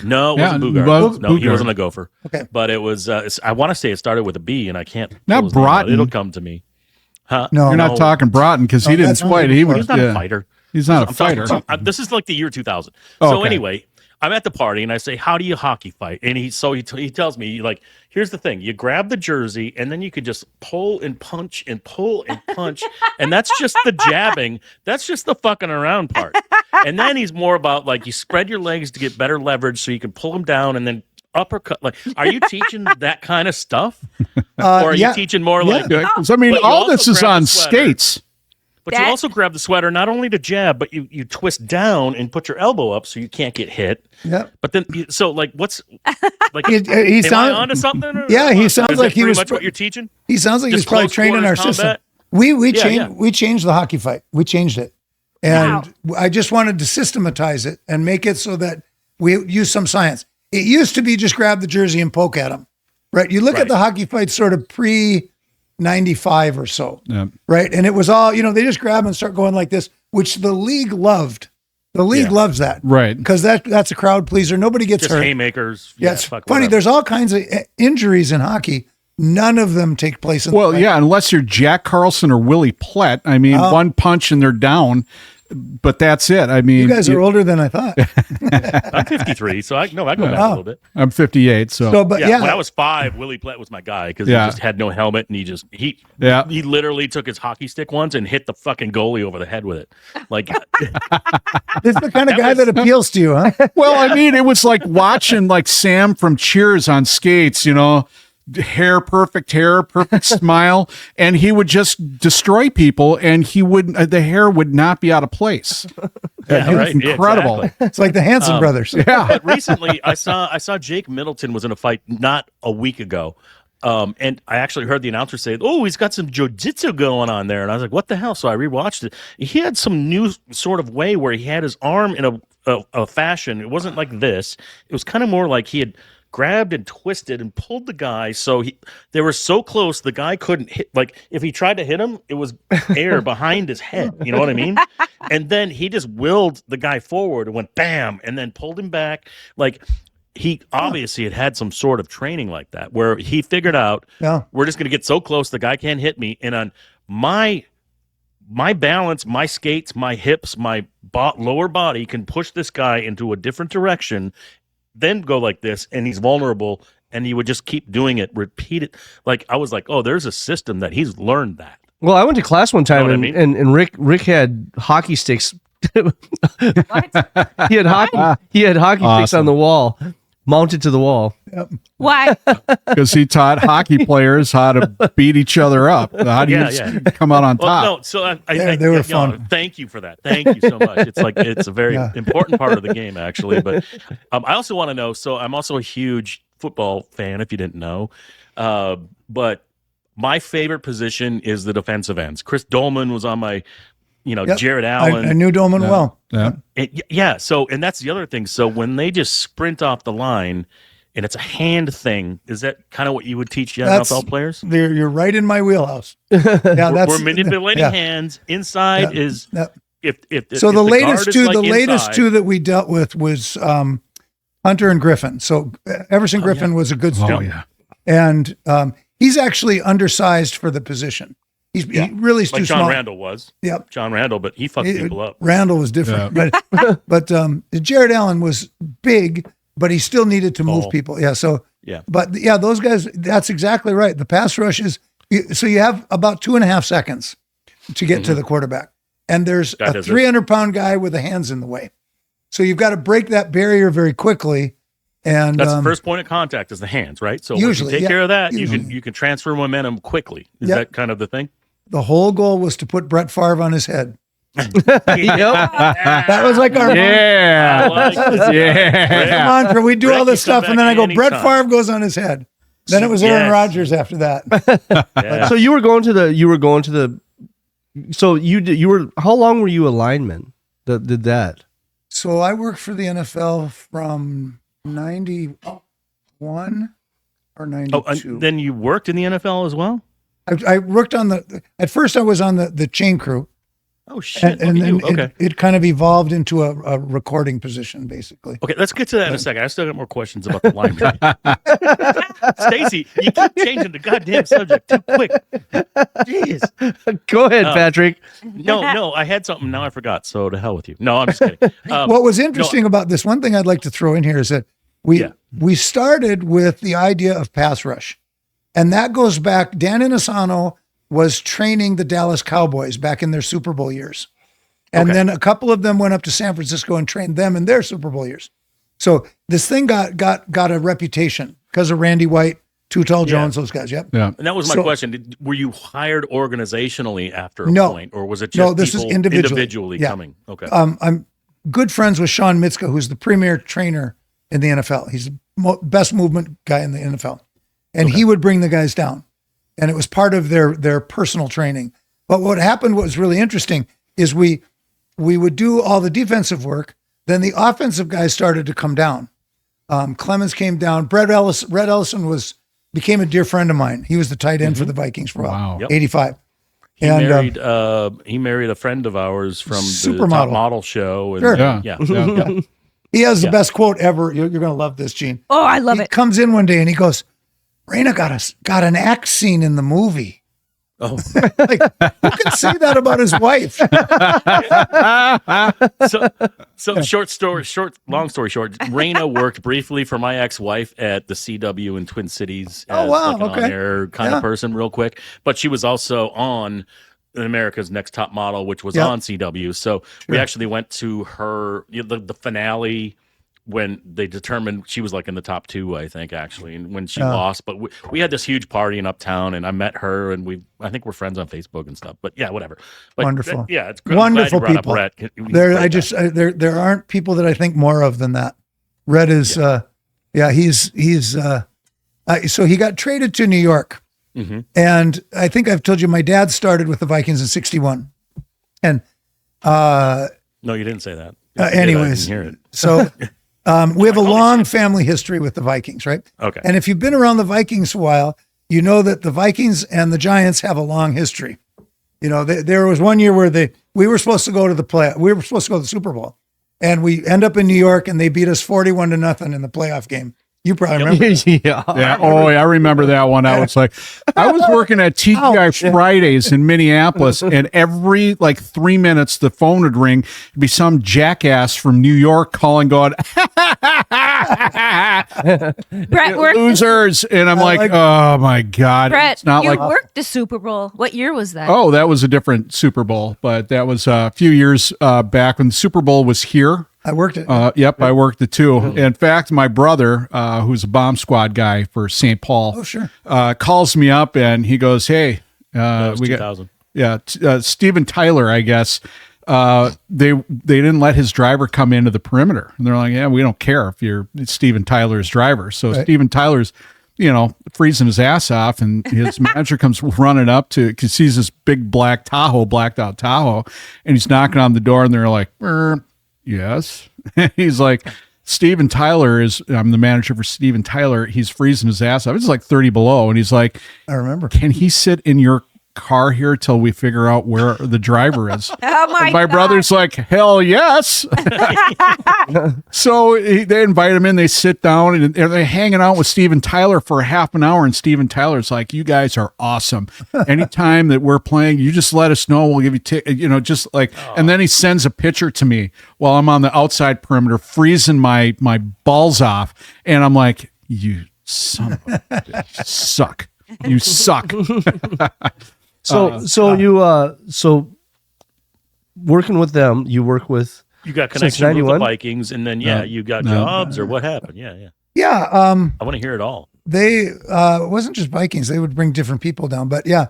No, it Yeah, wasn't Bugard. was No, he Bugard. wasn't a Gopher. Okay. But it was. I want to say it started with a B, and I can't. Not pull his name out. Broughton. It'll come to me. Huh? No, You're not talking Broughton because he Oh, didn't that's not fight. what He it was. He's not yeah. a fighter. He's not a I'm talking- fighter. this is like the year 2000. Oh, So okay. anyway, I'm at the party and I say, "How do you hockey fight?" And he tells me, like, here's the thing: you grab the jersey and then you can just pull and punch and pull and punch, and that's just the jabbing. That's just the fucking around part. And then he's more about like you spread your legs to get better leverage so you can pull them down and then uppercut. Like, are you teaching that kind of stuff, or are yeah. you teaching more like? Yeah, 'cause, I mean, But you all also this is grab the on sweater. skates. But you That- also grab the sweater not only to jab, but you twist down and put your elbow up so you can't get hit. Yeah. But then, so like, what's like? He am I sound- onto something? Or Yeah, he is sounds that like he pretty was much pro- what you're teaching. He sounds like Just he's probably close trained in our quarters system. combat? We Yeah, changed yeah. we changed the hockey fight. We changed it, and I just wanted to systematize it and make it so that we use some science. It used to be just grab the jersey and poke at them, right? You look at Right. the hockey fight sort of pre 95 or so, Yeah. right? And it was all they just grab and start going like this, which the league loved. The league Yeah. loves that, Right. Because that's a crowd pleaser. Nobody gets Just hurt. haymakers. Yeah, it's fuck, funny. whatever. There's all kinds of injuries in hockey. None of them take place in Well, the yeah, unless you're Jack Carlson or Willie Plett. I mean, one punch and they're down, but that's it. I mean, You guys are older than I thought. I'm 53, so I go back a little bit. I'm 58, so, So, but Yeah, when I was 5, Willie Plett was my guy because Yeah. he just had no helmet and he Yeah. he literally took his hockey stick once and hit the fucking goalie over the head with it. Like, This is the kind of guy that appeals to you, huh? well, I mean, it was like watching like Sam from Cheers on skates, perfect smile, and he would just destroy people, and the hair would not be out of place. yeah, It was right, yeah, incredible. exactly. It's like the Hanson brothers. Yeah. But recently, I saw Jake Middleton was in a fight not a week ago, and I actually heard the announcer say, "Oh, he's got some jiu-jitsu going on there," and I was like, "What the hell?" So I rewatched it. He had some new sort of way where he had his arm in a fashion. It wasn't like this. It was kind of more like he had grabbed and twisted and pulled the guy so they were so close the guy couldn't hit. Like if he tried to hit him, it was air behind his head. You know what I mean? And then he just willed the guy forward and went bam, and then pulled him back. Like he obviously had some sort of training like that where he figured out Yeah. we're just going to get so close the guy can't hit me, and on my balance, my skates, my hips, my lower body can push this guy into a different direction, then go like this, and he's vulnerable, and he would just keep doing it, repeat it. Like I was like, oh, there's a system that he's learned that. Well, I went to class one time, Know what I and, mean? and Rick had hockey sticks. What? He had hockey sticks Awesome. on the wall, mounted to the wall. Why? Because he taught hockey players how to beat each other up. How do you come out on Well, top? no, so They were fun. Thank you for that. Thank you so much. It's like it's a very important part of the game, actually. But I also want to know. So I'm also a huge football fan. If you didn't know, but my favorite position is the defensive ends. Chris Dolman was on my, Jared Allen. I knew Dolman well. Yeah. So, and that's the other thing. So when they just sprint off the line, and it's a hand thing, is that kind of what you would teach young NFL players? You're right in my wheelhouse. Yeah, We're manipulating hands. Inside is if so. The latest two, inside, that we dealt with was Hunter and Griffin. So Everson Griffin was a good student, and he's actually undersized for the position. He really is like too John small. Randall was. Yep. John Randall, but he fucked people up. Randall was different, but Jared Allen was big, but he still needed to move people. Yeah. So those guys. That's exactly right. The pass rush is so you have about 2.5 seconds to get to the quarterback, and there's a 300-pound guy with the hands in the way. So you've got to break that barrier very quickly. And that's the first point of contact is the hands, right? So usually, if you take care of that, usually. you can transfer momentum quickly. Is that kind of the thing? The whole goal was to put Brett Favre on his head. That was like our mantra. We do all this stuff, and then I go, Brett Favre goes on his head. Then it was Aaron Rodgers after that. So you were going to the. So you were. How long were you a lineman? That did that. So I worked for the NFL from 91 or 92. Oh, then you worked in the NFL as well? I worked on at first I was on the chain crew. Oh shit! And then it kind of evolved into a recording position, basically. Okay, let's get to that in a second. I still got more questions about the lineman. Stacy, you keep changing the goddamn subject too quick. Jeez. Go ahead, Patrick. No, I had something. Now I forgot. So to hell with you. No, I'm just kidding. What was interesting about this, one thing I'd like to throw in here is that we started with the idea of pass rush. And that goes back, Dan Inosanto was training the Dallas Cowboys back in their Super Bowl years. And then a couple of them went up to San Francisco and trained them in their Super Bowl years. So this thing got a reputation because of Randy White, Too Tall Jones, those guys. Yep. Yeah. And that was my question. Were you hired organizationally after a point, or was it just this is individually coming? Okay. I'm good friends with Sean Mitzka, who's the premier trainer in the NFL. He's the best movement guy in the NFL. And he would bring the guys down. And it was part of their personal training. But what happened, what was really interesting, is we would do all the defensive work. Then the offensive guys started to come down. Clemens came down. Red Ellison became a dear friend of mine. He was the tight end for the Vikings for a while. 85. He married a friend of ours from the Top Model show. And, sure. He has the best quote ever. You're going to love this, Gene. Oh, I love it. He comes in one day and he goes, Raina got an axe scene in the movie. Oh, like, who can say that about his wife? So long story short, Raina worked briefly for my ex-wife at the CW in Twin Cities as like an on-air kind of person real quick. But she was also on America's Next Top Model, which was on CW. So we actually went to her, the finale when they determined she was like in the top 2, I think, actually, and when she lost. But we had this huge party in Uptown, and I met her, and I think we're friends on Facebook and stuff. But yeah, whatever. But wonderful. It's great. Wonderful people. Brett. There aren't people that I think more of than that. Red is, he's so he got traded to New York. Mm-hmm. And I think I've told you my dad started with the Vikings in 61. And no, you didn't say that. Anyways, I didn't hear it. So we have a long family history with the Vikings, right? Okay. And if you've been around the Vikings a while, you know that the Vikings and the Giants have a long history. You know, there was one year where we were supposed to go to we were supposed to go to the Super Bowl, and we end up in New York, and they beat us 41-0 in the playoff game. You probably remember. Yeah. Yeah. Oh, I remember that one. I was like, I was working at TGI Fridays in Minneapolis, and every like 3 minutes the phone would ring. It'd be some jackass from New York calling, going, Brett worked. losers. And I'm like, oh my God. Brett, It's not you like, worked the Super Bowl. What year was that? oh, that was a different Super Bowl, but that was a few years back when the Super Bowl was here. I worked it. Yep, I worked it too. In fact, my brother, who's a bomb squad guy for St. Paul, Oh, sure. calls me up and he goes, "Hey, That was we 2000. Steven Tyler, I guess. They didn't let his driver come into the perimeter, and they're like, yeah, we don't care if you're Steven Tyler's driver. So Right. Steven Tyler's, freezing his ass off, and his manager comes running up because he sees this big blacked out Tahoe, and he's knocking on the door, and they're like, yes. He's like, Steven Tyler I'm the manager for Steven Tyler. He's freezing his ass off. It's like 30 below. And he's like, I remember. can he sit in your car here till we figure out where the driver is? Oh my And my God. brother's like, hell yes. So they invite him in, they sit down, and they're hanging out with Steven Tyler for a half an hour. And Steven Tyler's like, you guys are awesome. Anytime that we're playing, you just let us know. We'll give you, just like, and then he sends a picture to me while I'm on the outside perimeter, freezing my balls off. And I'm like, you son of a bitch, suck. You suck. So working with them, you work with You got Since connection with the 91? Vikings, and then you got jobs, or what happened? Yeah. Yeah. I want to hear it all. They it wasn't just Vikings. They would bring different people down. But yeah,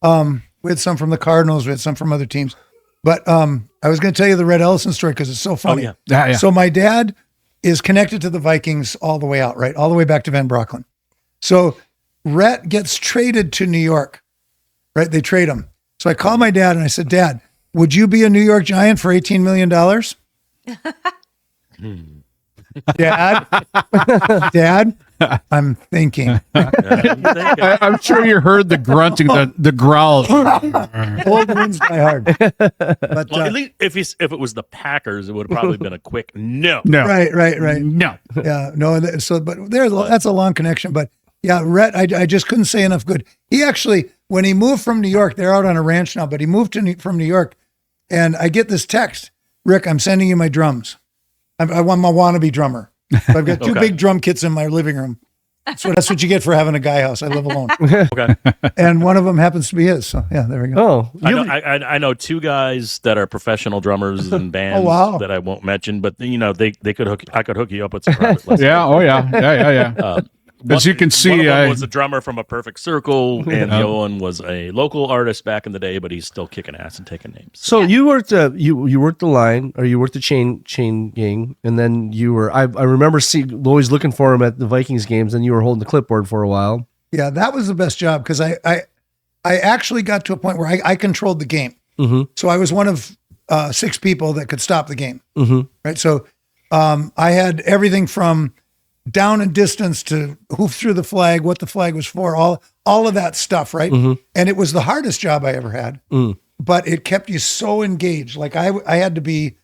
we had some from the Cardinals. We had some from other teams. But I was going to tell you the Red Ellison story because it's so funny. yeah. Yeah. So my dad is connected to the Vikings all the way out, right? All the way back to Van Brocklin. So Rhett gets traded to New York, right? They trade him. So I called my dad and I said, Dad, would you be a New York Giant for $18 million? Dad, I'm thinking. I'm sure you heard the grunting, the growl. Old wounds die hard. But Well, at least if it was the Packers, it would have probably been a quick no. No, right. no. Yeah, no. That's a long connection. But yeah, Rhett, I just couldn't say enough good. He actually, when he moved from New York, they're out on a ranch now, but he moved from New York, and I get this text, Rick, I'm sending you my drums. I want my wannabe drummer. So I've got two big drum kits in my living room. So that's what you get for having a guy house. I live alone. Okay. And one of them happens to be his. So yeah, there we go. Oh, I know two guys that are professional drummers in bands wow. that I won't mention, but they could I could hook you up with some private lessons. Yeah. Oh, yeah. As you can see, one of them I was a drummer from a Perfect Circle, and the other one was a local artist back in the day, but he's still kicking ass and taking names. so you worked you worked the line, or you worked the chain gang, and then you were I remember always looking for him at the Vikings games, and you were holding the clipboard for a while. Yeah, that was the best job because I actually got to a point where I controlled the game. Mm-hmm. So I was one of 6 people that could stop the game. Mm-hmm. Right. So I had everything from down and distance to who threw the flag, what the flag was for, all of that stuff. Right. Mm-hmm. And it was the hardest job I ever had, but it kept you so engaged. Like I had to be,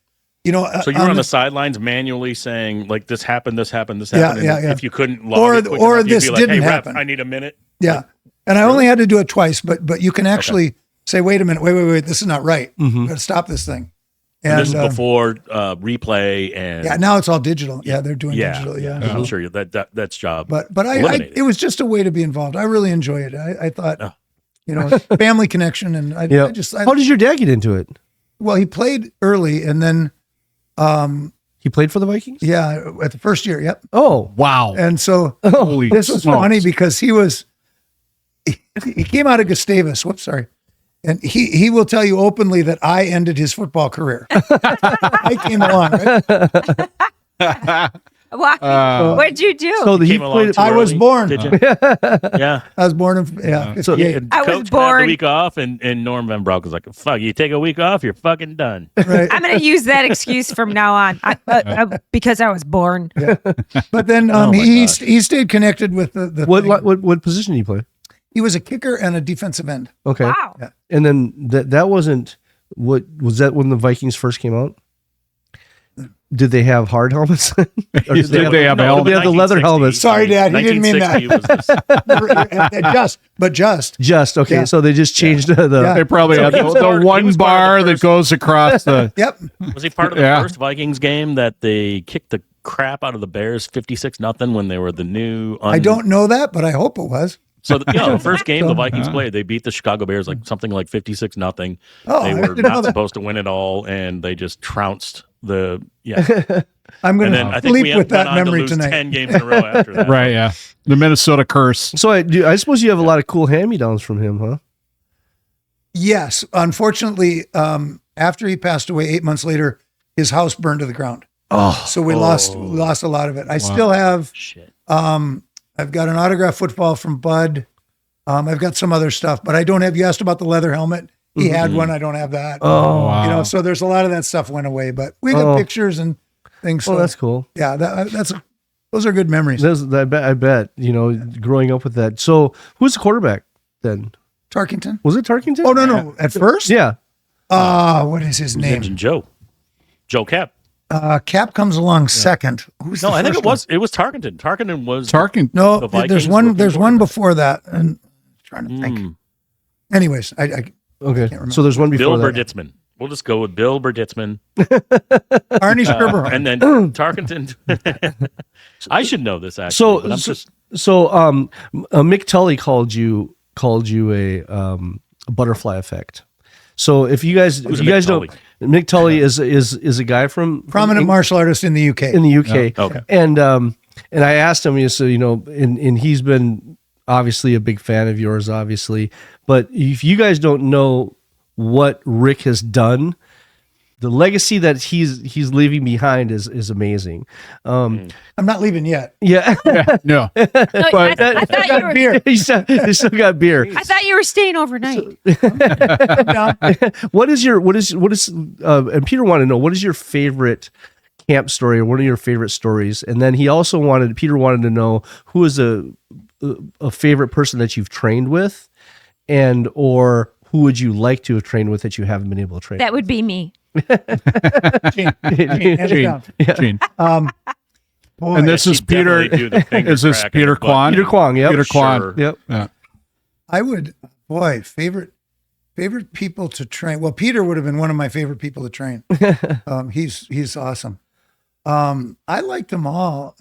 So you were on the sidelines manually saying, like, this happened. Yeah, And yeah. if you couldn't log it quick enough, you'd this be like, didn't hey, ref, happen. I need a minute. Yeah. And I only had to do it twice, but you can actually say, wait a minute, wait, this is not right. Got to stop this thing. And this is before replay and Yeah, now it's all digital. Yeah, they're doing digital. Yeah. I'm sure that's job. But eliminated. it was just a way to be involved. I really enjoy it. I thought, family connection, and I How did your dad get into it? well, he played early, and then He played for the Vikings. at the first year, yep. Oh, wow. And so Holy this was smokes. funny because he came out of Gustavus. Whoops, sorry. And he will tell you openly that I ended his football career. I came along, right? What'd you do? so he Came along played. too I was early, born. Did you? Yeah. I was born in 58. And I was Coach had born- the week off, and Norm Van Broek was like, "Fuck, you take a week off, you're fucking done." Right. I'm going to use that excuse from now on because I was born. But then he stayed connected with the thing. What position did he play? He was a kicker and a defensive end. Okay. Wow. And then that wasn't what was that when the Vikings first came out? Did they have hard helmets? Or Did they have no, helmets? They have the leather 1960. helmets. Sorry, Dad, he didn't mean that. 1960 was this- just. Okay. Yeah. So they just changed the. Yeah. They probably had he was the part- he one was part of bar the that first- goes across the. Yep. Was he part of the Yeah. first Vikings game that they kicked the crap out of the Bears 56-0 when they were the new? I don't know that, but I hope it was. So the first game the Vikings played, they beat the Chicago Bears like something like 56-0. Oh, They I were didn't know not that. supposed to win it all, and they just trounced the I'm going And then I to think we sleep with went that on to memory lose tonight. 10 games in a row after that. Right, yeah. The Minnesota curse. So I suppose you have a lot of cool hand-me-downs from him, huh? Yes. Unfortunately, after he passed away 8 months later, his house burned to the ground. Oh, So we lost a lot of it. I still have, Shit. I've got an autographed football from Bud. I've got some other stuff, but I don't have, you asked about the leather helmet. He had one. I don't have that. oh, Wow. You know, so there's a lot of that stuff went away, but we got pictures and things. So well, that's cool. yeah, those are good memories. I bet. You know, growing up with that. So who's the quarterback then? Tarkington. Was it Tarkington? Oh, no. At first? Yeah. What is his name? Engine Joe Cap. Cap comes along second. Who's No, the I think first it was. It was Tarkenton. Tarkenton was. Tarkin. No, The Vikings there's one. rookie There's one quarterback. before that, and I'm trying to think. Anyways, I Okay. remember. So there's one before Bill that. Berditzman. We'll just go with Bill Berditzman. Arnie Scriberhart. And then Tarkenton. I should know this actually. but I'm just Mick Tully called you a butterfly effect. So if you guys Who's don't, Mick Tully? Mick Tully is a guy from prominent martial artist in the UK. in the UK. Okay. And I asked him, and he's been obviously a big fan of yours, obviously. But if you guys don't know what Rick has done, the legacy that he's leaving behind is amazing. I'm not leaving yet. Yeah, No. No, I thought you were. Beer. he still got beer. I thought you were staying overnight. What is and Peter wanted to know, what is your favorite camp story or one of your favorite stories? And then Peter wanted to know who is a favorite person that you've trained with, and or who would you like to have trained with that you haven't been able to train? That would be me. Gene, hands down. Gene. Boy, And this is He'd definitely Peter. do the finger Is this crack in Peter the butt. Kwan? Peter Kwong, yep. Peter Kwan. Sure. Yep. Yeah. I would, favorite people to train. Well, Peter would have been one of my favorite people to train. He's awesome. I liked them all.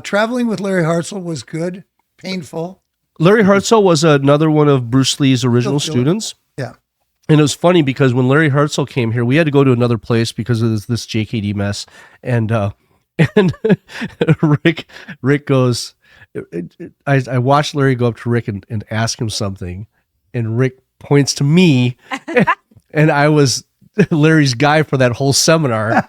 Traveling with Larry Hartzell was good, painful. Larry Hartzell was another one of Bruce Lee's original Still feel it. students. Yeah. And it was funny because when Larry Hartzell came here, we had to go to another place because of this JKD mess. And Rick goes, I watched Larry go up to Rick and ask him something. And Rick points to me, and I was Larry's guy for that whole seminar.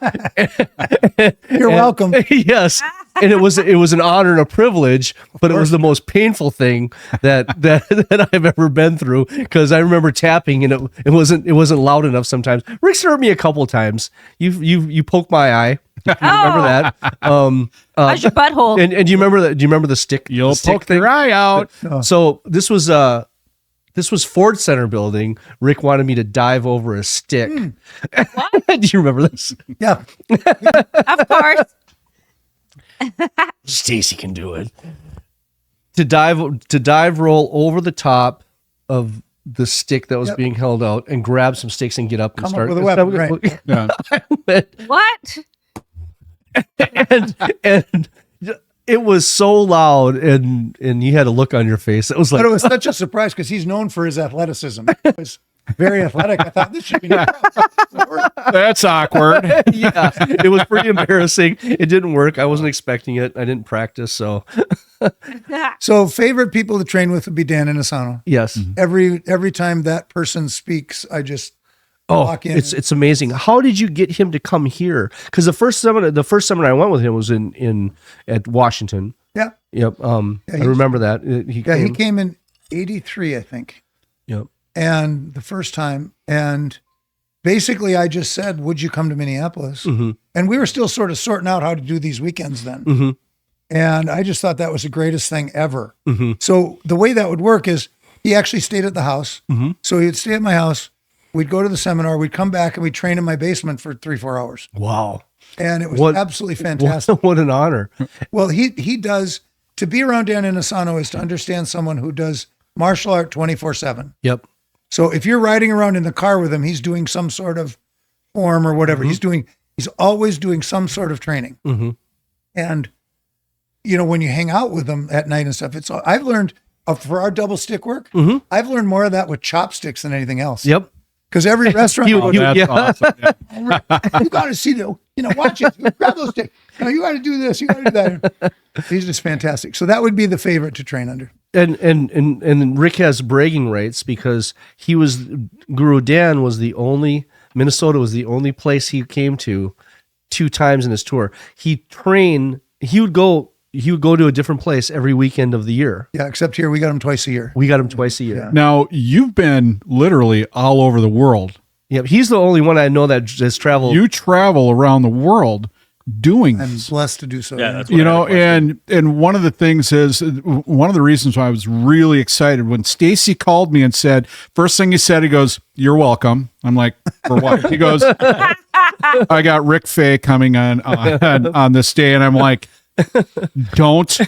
You're welcome. Yes. And it was an honor and a privilege, but it was the most painful thing that I've ever been through, because I remember tapping and it wasn't loud enough sometimes. Rick's hurt me a couple of times. You poked my eye. If you remember that? How's your butthole? And do you remember that? Do you remember the stick? You'll the stick poke your eye out. So this was Ford Center building. Rick wanted me to dive over a stick. Do you remember this? Yeah. Of course. Stacy can do it. To dive roll over the top of the stick that was being held out and grab some sticks and get up and Come up start with a weapon, right. Yeah. What? and it was so loud and you had a look on your face. It was like, But it was such a surprise because he's known for his athleticism. It was very athletic. I thought this should be That's awkward. yeah, it was pretty embarrassing. It didn't work. I wasn't expecting it. I didn't practice. So So favorite people to train with would be Dan Inosanto. yes. Every time that person speaks, I just walk in. It's amazing. How did you get him to come here? Because the first seminar I went with him was at Washington. yeah. Yep. I remember that. He came in 83, I think. Yep. And the first time, and basically I just said, would you come to Minneapolis? And we were still sort of sorting out how to do these weekends then. And I just thought that was the greatest thing ever. So the way that would work is he actually stayed at the house. So he'd stay at my house. we'd go to the seminar, we'd come back, and we'd train in my basement for 3-4 hours. Wow. And it was absolutely fantastic. What an honor. Well, he does, to be around Dan Inosanto is to understand someone who does martial art 24/7. Yep. So if you're riding around in the car with him, he's doing some sort of form or whatever. He's always doing some sort of training. Mm-hmm. And, when you hang out with him at night and stuff, I've learned for our double stick work, I've learned more of that with chopsticks than anything else. Yep. Because every restaurant, That's awesome. Yeah. you got to see watch it. Grab those sticks. You got to do this. You got to do that. He's just fantastic. So that would be the favorite to train under. And Rick has bragging rights because Guru Dan Minnesota was the only place he came to 2 times in his tour. He would go to a different place every weekend of the year. Yeah, except here we got him twice a year. We got him twice a year. Yeah. Now, you've been literally all over the world. Yep, he's the only one I know that has traveled. You travel around the world doing I'm this. blessed to do so. Yeah, that's what and one of the things is, one of the reasons why I was really excited when Stacy called me and said, first thing he said, he goes, "You're welcome." I'm like, "For what?" He goes, "I got Rick Faye coming on this day," and I'm like, "Don't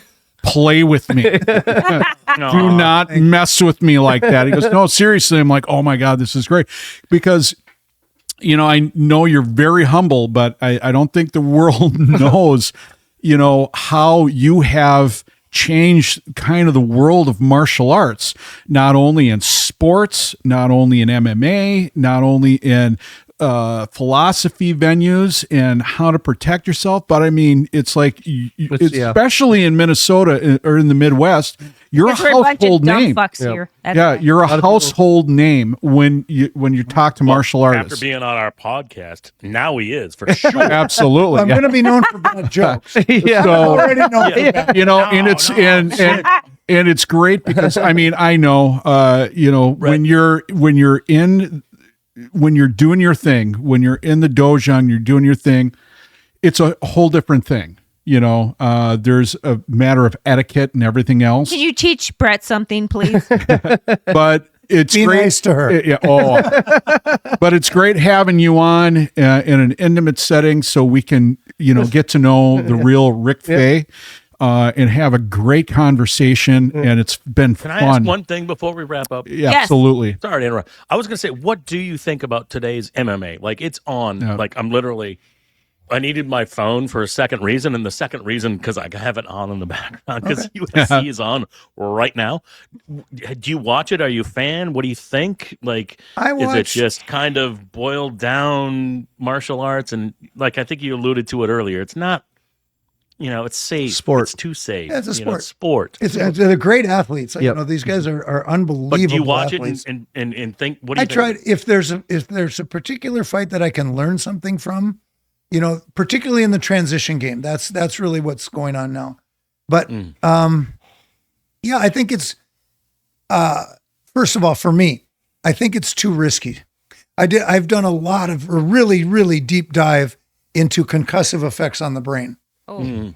play with me. Do not mess with me like that." He goes, "No, seriously." I'm like, "Oh my God, this is great." Because, I know you're very humble, but I don't think the world knows, how you have changed kind of the world of martial arts, not only in sports, not only in MMA, not only in philosophy venues and how to protect yourself. But I mean, it's like, especially in Minnesota or in the Midwest, you're a household name. Here. Yeah, you're a household name when you talk to martial artists. After being on our podcast, now he is for sure. Absolutely. I'm going to be known for bad jokes. Yeah. So, I'm already known for bad. And it's great because I mean, I know, when you're doing your thing, when you're in the dojo and you're doing your thing, it's a whole different thing. There's a matter of etiquette and everything else. Can you teach Brett something, please? But it's Be great. nice to her. But it's great having you on in an intimate setting so we can, get to know the real Rick Faye. And have a great conversation, and it's been Can fun. I ask one thing before we wrap up? Yeah, absolutely. Sorry to interrupt. I was going to say, what do you think about today's MMA? Like, it's on. Yeah. Like, I needed my phone for a second reason, and the second reason because I have it on in the background because UFC is on right now. Do you watch it? Are you a fan? What do you think? Like, is it just kind of boiled down martial arts? And like I think you alluded to it earlier, it's not. It's safe. Sport. It's too safe. Yeah, it's a sport. Sport. They're great athletes. These guys are unbelievable. But do you watch athletes. it and think? What do you think? tried. If there's a particular fight that I can learn something from, particularly in the transition game, that's really what's going on now. But I think it's first of all for me, I think it's too risky. I've done a lot of a really, really deep dive into concussive effects on the brain.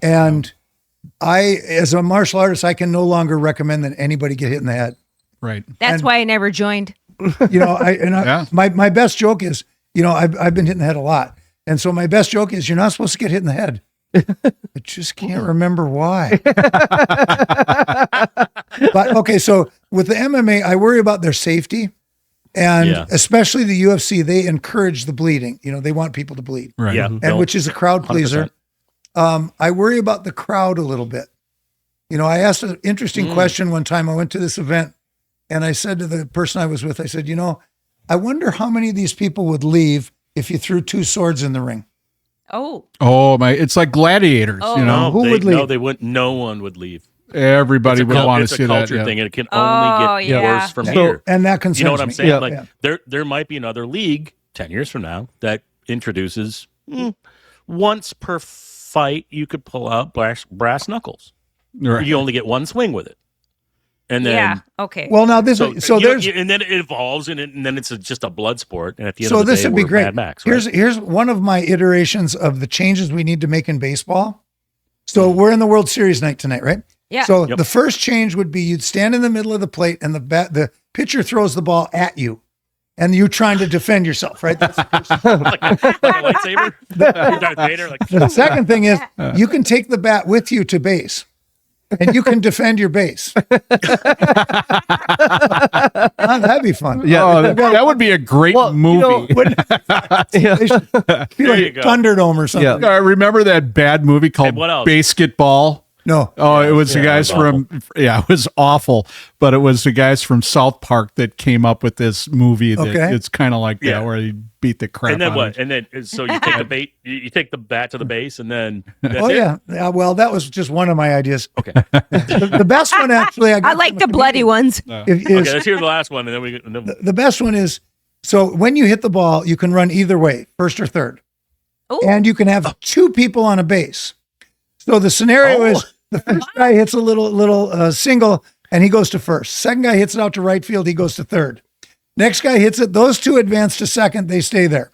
And I, as a martial artist, I can no longer recommend that anybody get hit in the head. Right. That's why I never joined. My best joke is, I've been hit in the head a lot. And so my best joke is, you're not supposed to get hit in the head. I just can't remember why. But okay, so with the MMA, I worry about their safety. And especially the UFC, they encourage the bleeding. They want people to bleed. Right. Yeah. And which is a crowd pleaser. 100%. I worry about the crowd a little bit. I asked an interesting question one time. I went to this event and I said to the person I was with, I said, I wonder how many of these people would leave if you threw 2 swords in the ring. Oh my! It's like gladiators. Who would leave? No, they wouldn't. No one would leave. Everybody would want to see that. It's a culture thing, and it can only get worse from here. And that concerns me. You know what I'm saying? Yeah. There might be another league 10 years from now that introduces once per fight you could pull out brass knuckles. Right. You only get one swing with it, and then okay. Well, now this so there's and then it evolves and then it's just a blood sport. And at the end so of the this day, would be we're great. Mad Max, right? Here's one of my iterations of the changes we need to make in baseball. So we're in the World Series night tonight, right? Yeah. So the first change would be you'd stand in the middle of the plate and the pitcher throws the ball at you. and you trying to defend yourself, right? That's like a lightsaber. Darth Vader, like, the second thing is you can take the bat with you to base. And you can defend your base. That'd be fun. Yeah, that would be a great movie. Be like Thunderdome or something. I remember that bad movie called what else? Basketball. No. Oh, it was the guys from, it was awful, but it was the guys from South Park that came up with this movie that it's kind of like that, where they beat the crap and then out what? of it. And then so you take the bait, you take the bat to the base, and then that's Oh, it? yeah. Well, that was just one of my ideas. Okay. The best one, actually, I like the bloody ones. Okay, let's hear the last one, and then we. And then, the best one is, so when you hit the ball, you can run either way, first or third. Ooh. And you can have two people on a base. So the scenario is the first guy hits a little single and he goes to first. Second guy hits it out to right field, he goes to third. Next guy hits it, those two advance to second, they stay there.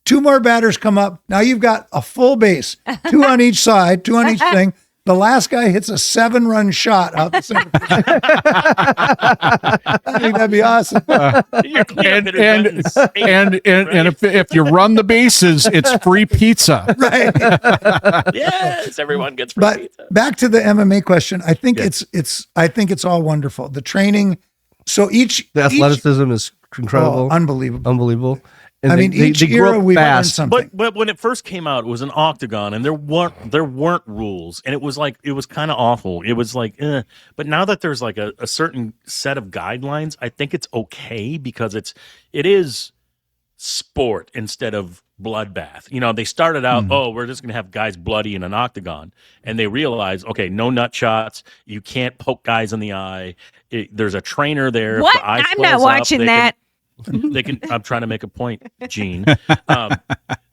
Two more batters come up. Now you've got a full base, two on each side, two on each thing. The last guy hits a 7-run shot out the center. I think that'd be awesome. And if you run the bases, it's free pizza. Right. yes, everyone gets free But pizza. back to the MMA question, I think it's all wonderful. The training, so The athleticism is incredible. Unbelievable. And I mean, each era we've learned fast. something. But when it first came out, it was an octagon, and there weren't rules, and it was kind of awful. It was like, but now that there's like a certain set of guidelines, I think it's okay because it is sport instead of bloodbath. You know, they started out, we're just gonna have guys bloody in an octagon, and they realized, okay, no nut shots, you can't poke guys in the eye. There's a trainer there. If What? the eye I'm swells not up, watching that. they can. I'm trying to make a point, Gene.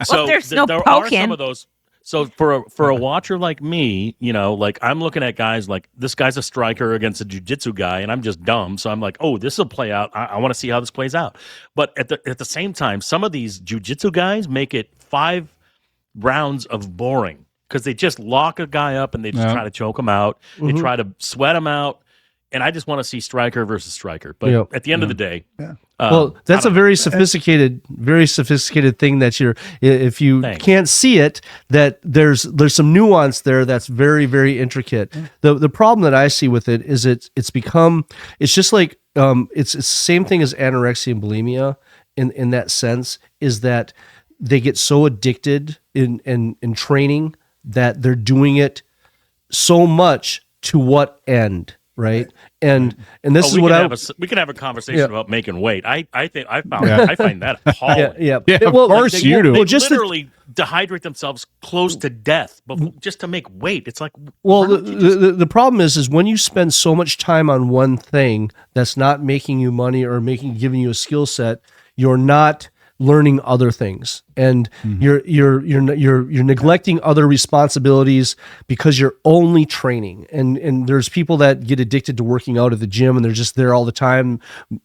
So there's no there are poking. some of those. So for a watcher like me, you know, like I'm looking at guys like this guy's a striker against a jiu-jitsu guy, and I'm just dumb. So I'm like, oh, this will play out. I want to see how this plays out. But at the same time, some of these jiu-jitsu guys make it 5 rounds of boring because they just lock a guy up and they just try to choke him out. They try to sweat him out. And I just want to see striker versus striker. But at the end of the day, well, that's a very sophisticated thing that if you can't see it, that there's some nuance there that's very, very intricate. The problem that I see with it is it's just like it's the same thing as anorexia and bulimia in that sense, is that they get so addicted in training that they're doing it so much to what end? Right. And this is what we can have a conversation about making weight. I find that appalling. Yeah, of course you do. They literally dehydrate themselves close to death, but just to make weight. It's like, well, the problem is when you spend so much time on one thing that's not making you money or giving you a skill set, you're not learning other things, and you're neglecting other responsibilities because you're only training. And there's people that get addicted to working out at the gym, and they're just there all the time.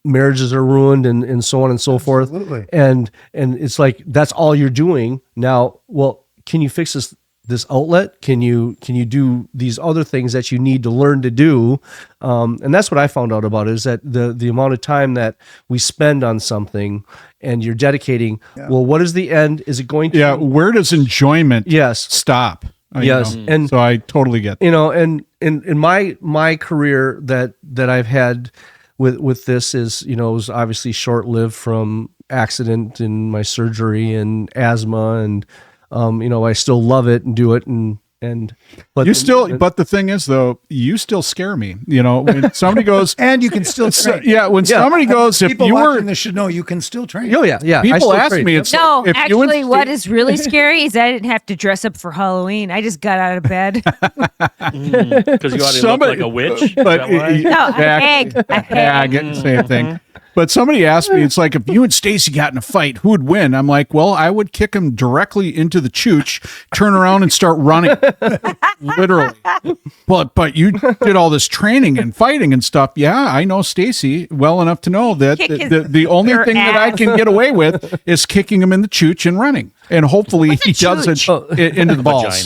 Marriages are ruined, and so on and so forth. And it's like that's all you're doing now. Well, can you fix this outlet? Can you do these other things that you need to learn to do? And that's what I found out about it, is that the amount of time that we spend on something and you're dedicating, well, what is the end? Is it going to? Yeah. Where does enjoyment stop? Yes. And so I totally get that. You know, and in my career that I've had with this is, you know, it was obviously short-lived from accident and my surgery and asthma, and you know, I still love it and do it, but the thing is though, you still scare me. You know, when somebody goes, and you can still train. When somebody goes, if people you were, watching this should know you can still train. Oh yeah. People ask me, it's no, like, if actually, you what is really scary is I didn't have to dress up for Halloween. I just got out of bed. Because you already look like a witch. But a hag. Same thing. But somebody asked me, it's like, if you and Stacy got in a fight, who would win? I'm like, well, I would kick him directly into the chooch, turn around and start running. Literally. But you did all this training and fighting and stuff. Yeah, I know Stacy well enough to know that the only thing that I can get away with is kicking him in the chooch and running. And hopefully he doesn't into the balls,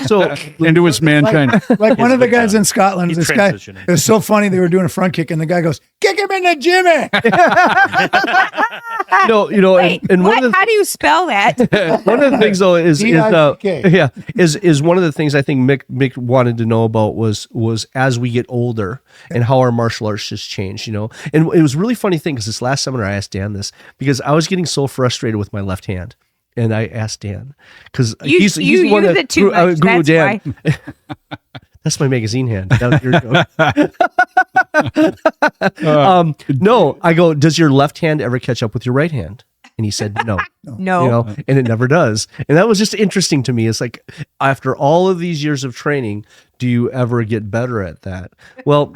So into his mangina. Like one of the guys in Scotland, He's this guy, transitioning. it was so funny. They were doing a front kick and the guy goes, "Kick him in the Jimmy." no, you know, Wait, and one what? of the How do you spell that? one of the things though is D-I-C-K. is one of the things I think Mick wanted to know about was as we get older and how our martial arts just changed, you know. And it was a really funny thing because this last seminar I asked Dan this because I was getting so frustrated with my left hand. And I asked Dan because he's the one use that it too much. Guro That's Dan. why. That's my magazine hand. That was your joke. No, I go, does your left hand ever catch up with your right hand? And he said, no. No. You know, and it never does. And that was just interesting to me. It's like, after all of these years of training, do you ever get better at that? Well,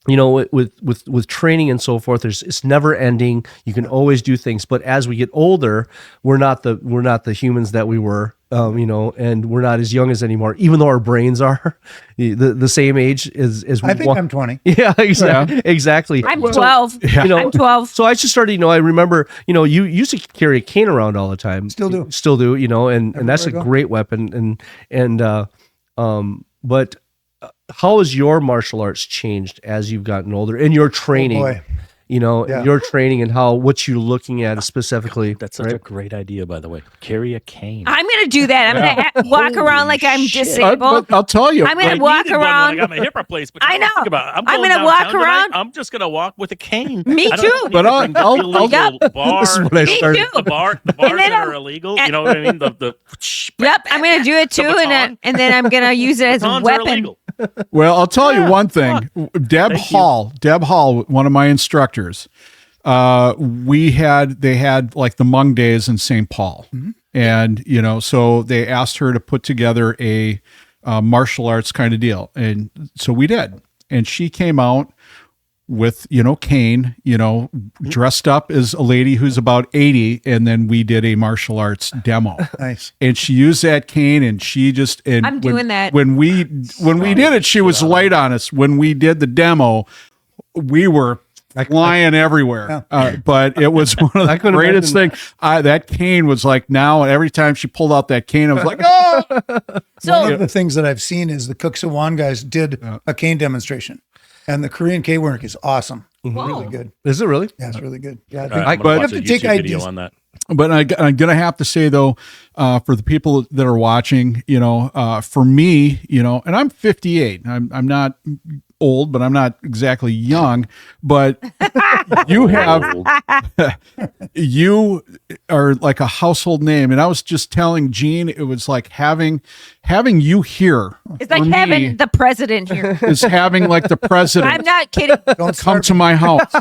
you know, with training and so forth, it's never ending. You can always do things, but as we get older, we're not the humans that we were, you know, and we're not as young as anymore. Even though our brains are the same age as we. I think I'm 20. Yeah, exactly. I'm 12. You know, I'm 12. So I just started, you know, I remember, you know, you used to carry a cane around all the time. Still do. Still do, you know, and that's a I go. great weapon. But how has your martial arts changed as you've gotten older in your training? boy. You know, Yeah. your training and what you're looking at specifically. That's such a great idea, by the way. Carry a cane. I'm going to do that. I'm going to walk around like I'm disabled. But I'll tell you, I'm going I to walk needed one when I around. got my hip replacement. I know. Think about it. I'm I'm going gonna walk downtown tonight. around. I'm just going to walk with a cane. Me I don't too. need But to I'll- bring the I'll- illegal bar. This is what I Me started. too. The bars And that then are illegal. You know what I mean? The Yep, I'm going to do it too, baton. and then I'm going to use it as a batons are weapon. illegal. well, I'll tell you one thing. Deb Hall, one of my instructors, they had like the Hmong days in St. Paul. And, you know, so they asked her to put together a martial arts kind of deal. And so we did. And she came out with, you know, cane, you know, dressed up as a lady who's about 80. And then we did a martial arts demo. Nice. And she used that cane and she just, and I'm doing that. When we did it, she was light on us. When we did the demo, we were flying everywhere. But it was one of the couldn't greatest things. That cane was like, now every time she pulled out that cane, I was like, oh, One So of the things that I've seen is the Cook Sawan guys did a cane demonstration, and the Korean cane work is awesome. Really good. Is it really? Yeah, it's really good. Yeah, I'm gonna but- watch you have a to take YouTube video ideas. on that. But I'm going to have to say, though, for the people that are watching, you know, for me, you know, and I'm 58. I'm not old, but I'm not exactly young. But you are like a household name. And I was just telling Gene, it was like having you here. it's like for me having the president here. is having like the president. I'm not kidding. Don't Come start to my house.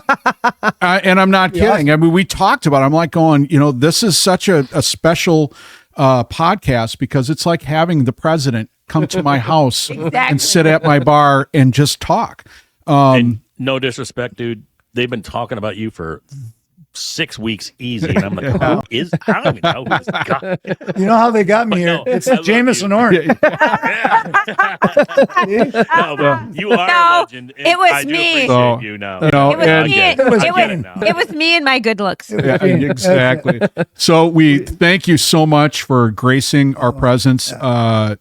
And I'm not kidding. I mean, we talked about it. I'm like going, you know, this is such a special podcast because it's like having the president come to my house Exactly. and sit at my bar and just talk. And no disrespect, dude. They've been talking about you for 6 weeks easy. And I'm like, I don't even know who's got You know how they got me here? No, It's I love Jameson you. Orange. No, but you are No, a legend. And it was I do me. appreciate So, you now. you know, It was and- me. get it. It I get it was, it was me and my good looks. Yeah, exactly. So we thank you so much for gracing our presence.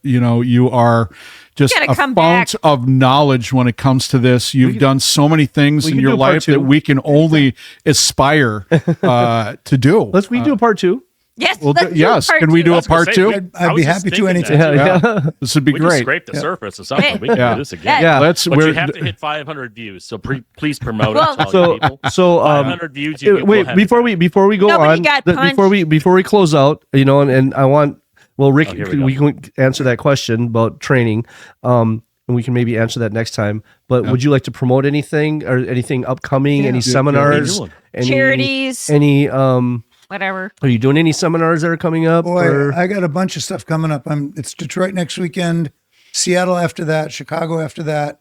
You know, you are just gotta a come fount of knowledge when it comes to this. You've done so many things in can your do part life two. that we can only aspire to do. We do a part two. Yes, Well, let's do yes. part Can we two. do I a was gonna part say, two? we- I I'd was be just happy to thinking anytime. that. Yeah. This would be We just great. scraped the surface of something. We can Yeah. do this again. Yeah. Let's. But you We're, have to hit 500 views. So please promote Well- it to all you people. So 500 views. You will wait have before we go Nobody on got before we close out, you know, and I want Rick, here we go. we can answer that question about training, and we can maybe answer that next time. But would you like to promote anything or anything upcoming? Any seminars? doing? Any Charities. Any Whatever. Are you doing any seminars that are coming up? Boy, or- I got a bunch of stuff coming up. It's Detroit next weekend, Seattle after that, Chicago after that.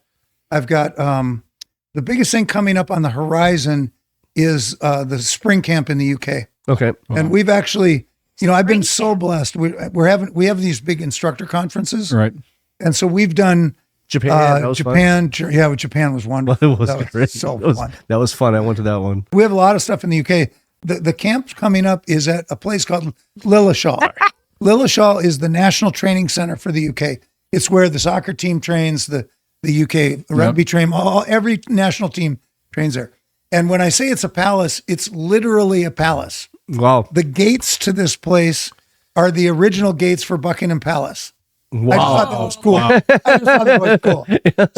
I've got the biggest thing coming up on the horizon is the spring camp in the UK. okay. And we've actually, you know, I've been so blessed. We have these big instructor conferences, right. and so we've done Japan. That was fun. Japan was wonderful. It was That great. so that was, fun. That was fun. I went to that one. We have a lot of stuff in the UK. The camp coming up is at a place called Lilleshall. Lilleshall is the national training center for the UK. It's where the soccer team trains, the UK rugby train, every national team trains there. And when I say it's a palace, it's literally a palace. Wow. The gates to this place are the original gates for Buckingham Palace. Wow. I just thought that was cool. I just thought that was cool.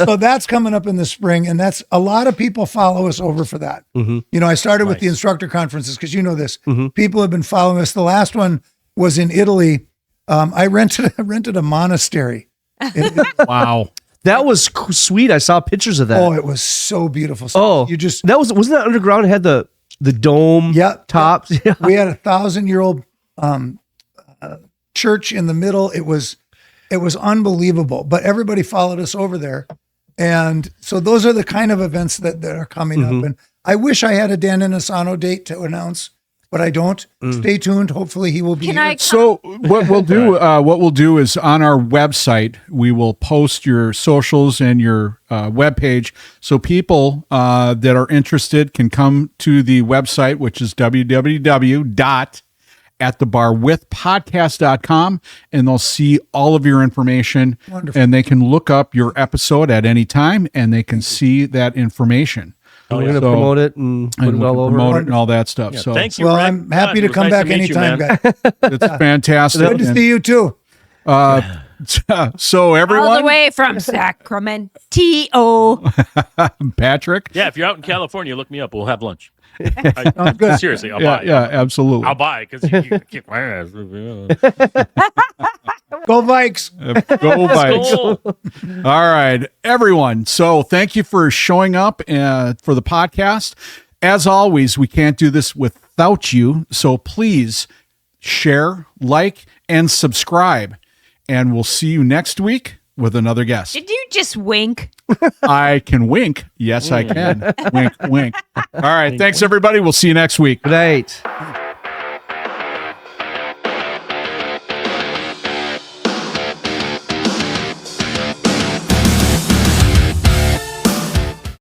So that's coming up in the spring, and that's a lot of people follow us over for that. You know, I started with the instructor conferences because you know this. People have been following us. The last one was in Italy. I rented a monastery. Wow. That was sweet. I saw pictures of that. Oh, it was so beautiful. So wasn't that underground? It had the dome tops. Yeah. We had 1,000-year-old church in the middle. It was unbelievable. But everybody followed us over there, and so those are the kind of events that are coming up. And I wish I had a Dan Inasano date to announce, but I don't. Stay tuned. Hopefully, he will be here. So what we'll do is on our website we will post your socials and your webpage, so people that are interested can come to the website, which is www.atthebarwithpodcast.com, and they'll see all of your information. Wonderful. And they can look up your episode at any time, and they can see that information. We're going to promote it and put it all over. Promote it and all that stuff. Yeah, so thank you. Well, Rick. I'm happy God, to come it was back nice to meet you, anytime, man. guys. it's fantastic. Good to see you too. So everyone, All the way from Sacramento. Patrick. Yeah, if you're out in California, look me up. We'll have lunch. Good. Seriously, I'll Yeah, buy. yeah, absolutely. I'll buy because you kick my ass. Go Vikes. Go Vikes. Cool. All right, everyone. So thank you for showing up for the podcast. As always, we can't do this without you. So please share, like, and subscribe. And we'll see you next week with another guest. Did you just wink? I can wink. Yes, I can. Wink, wink. All right. Thanks, everybody. We'll see you next week. Good night.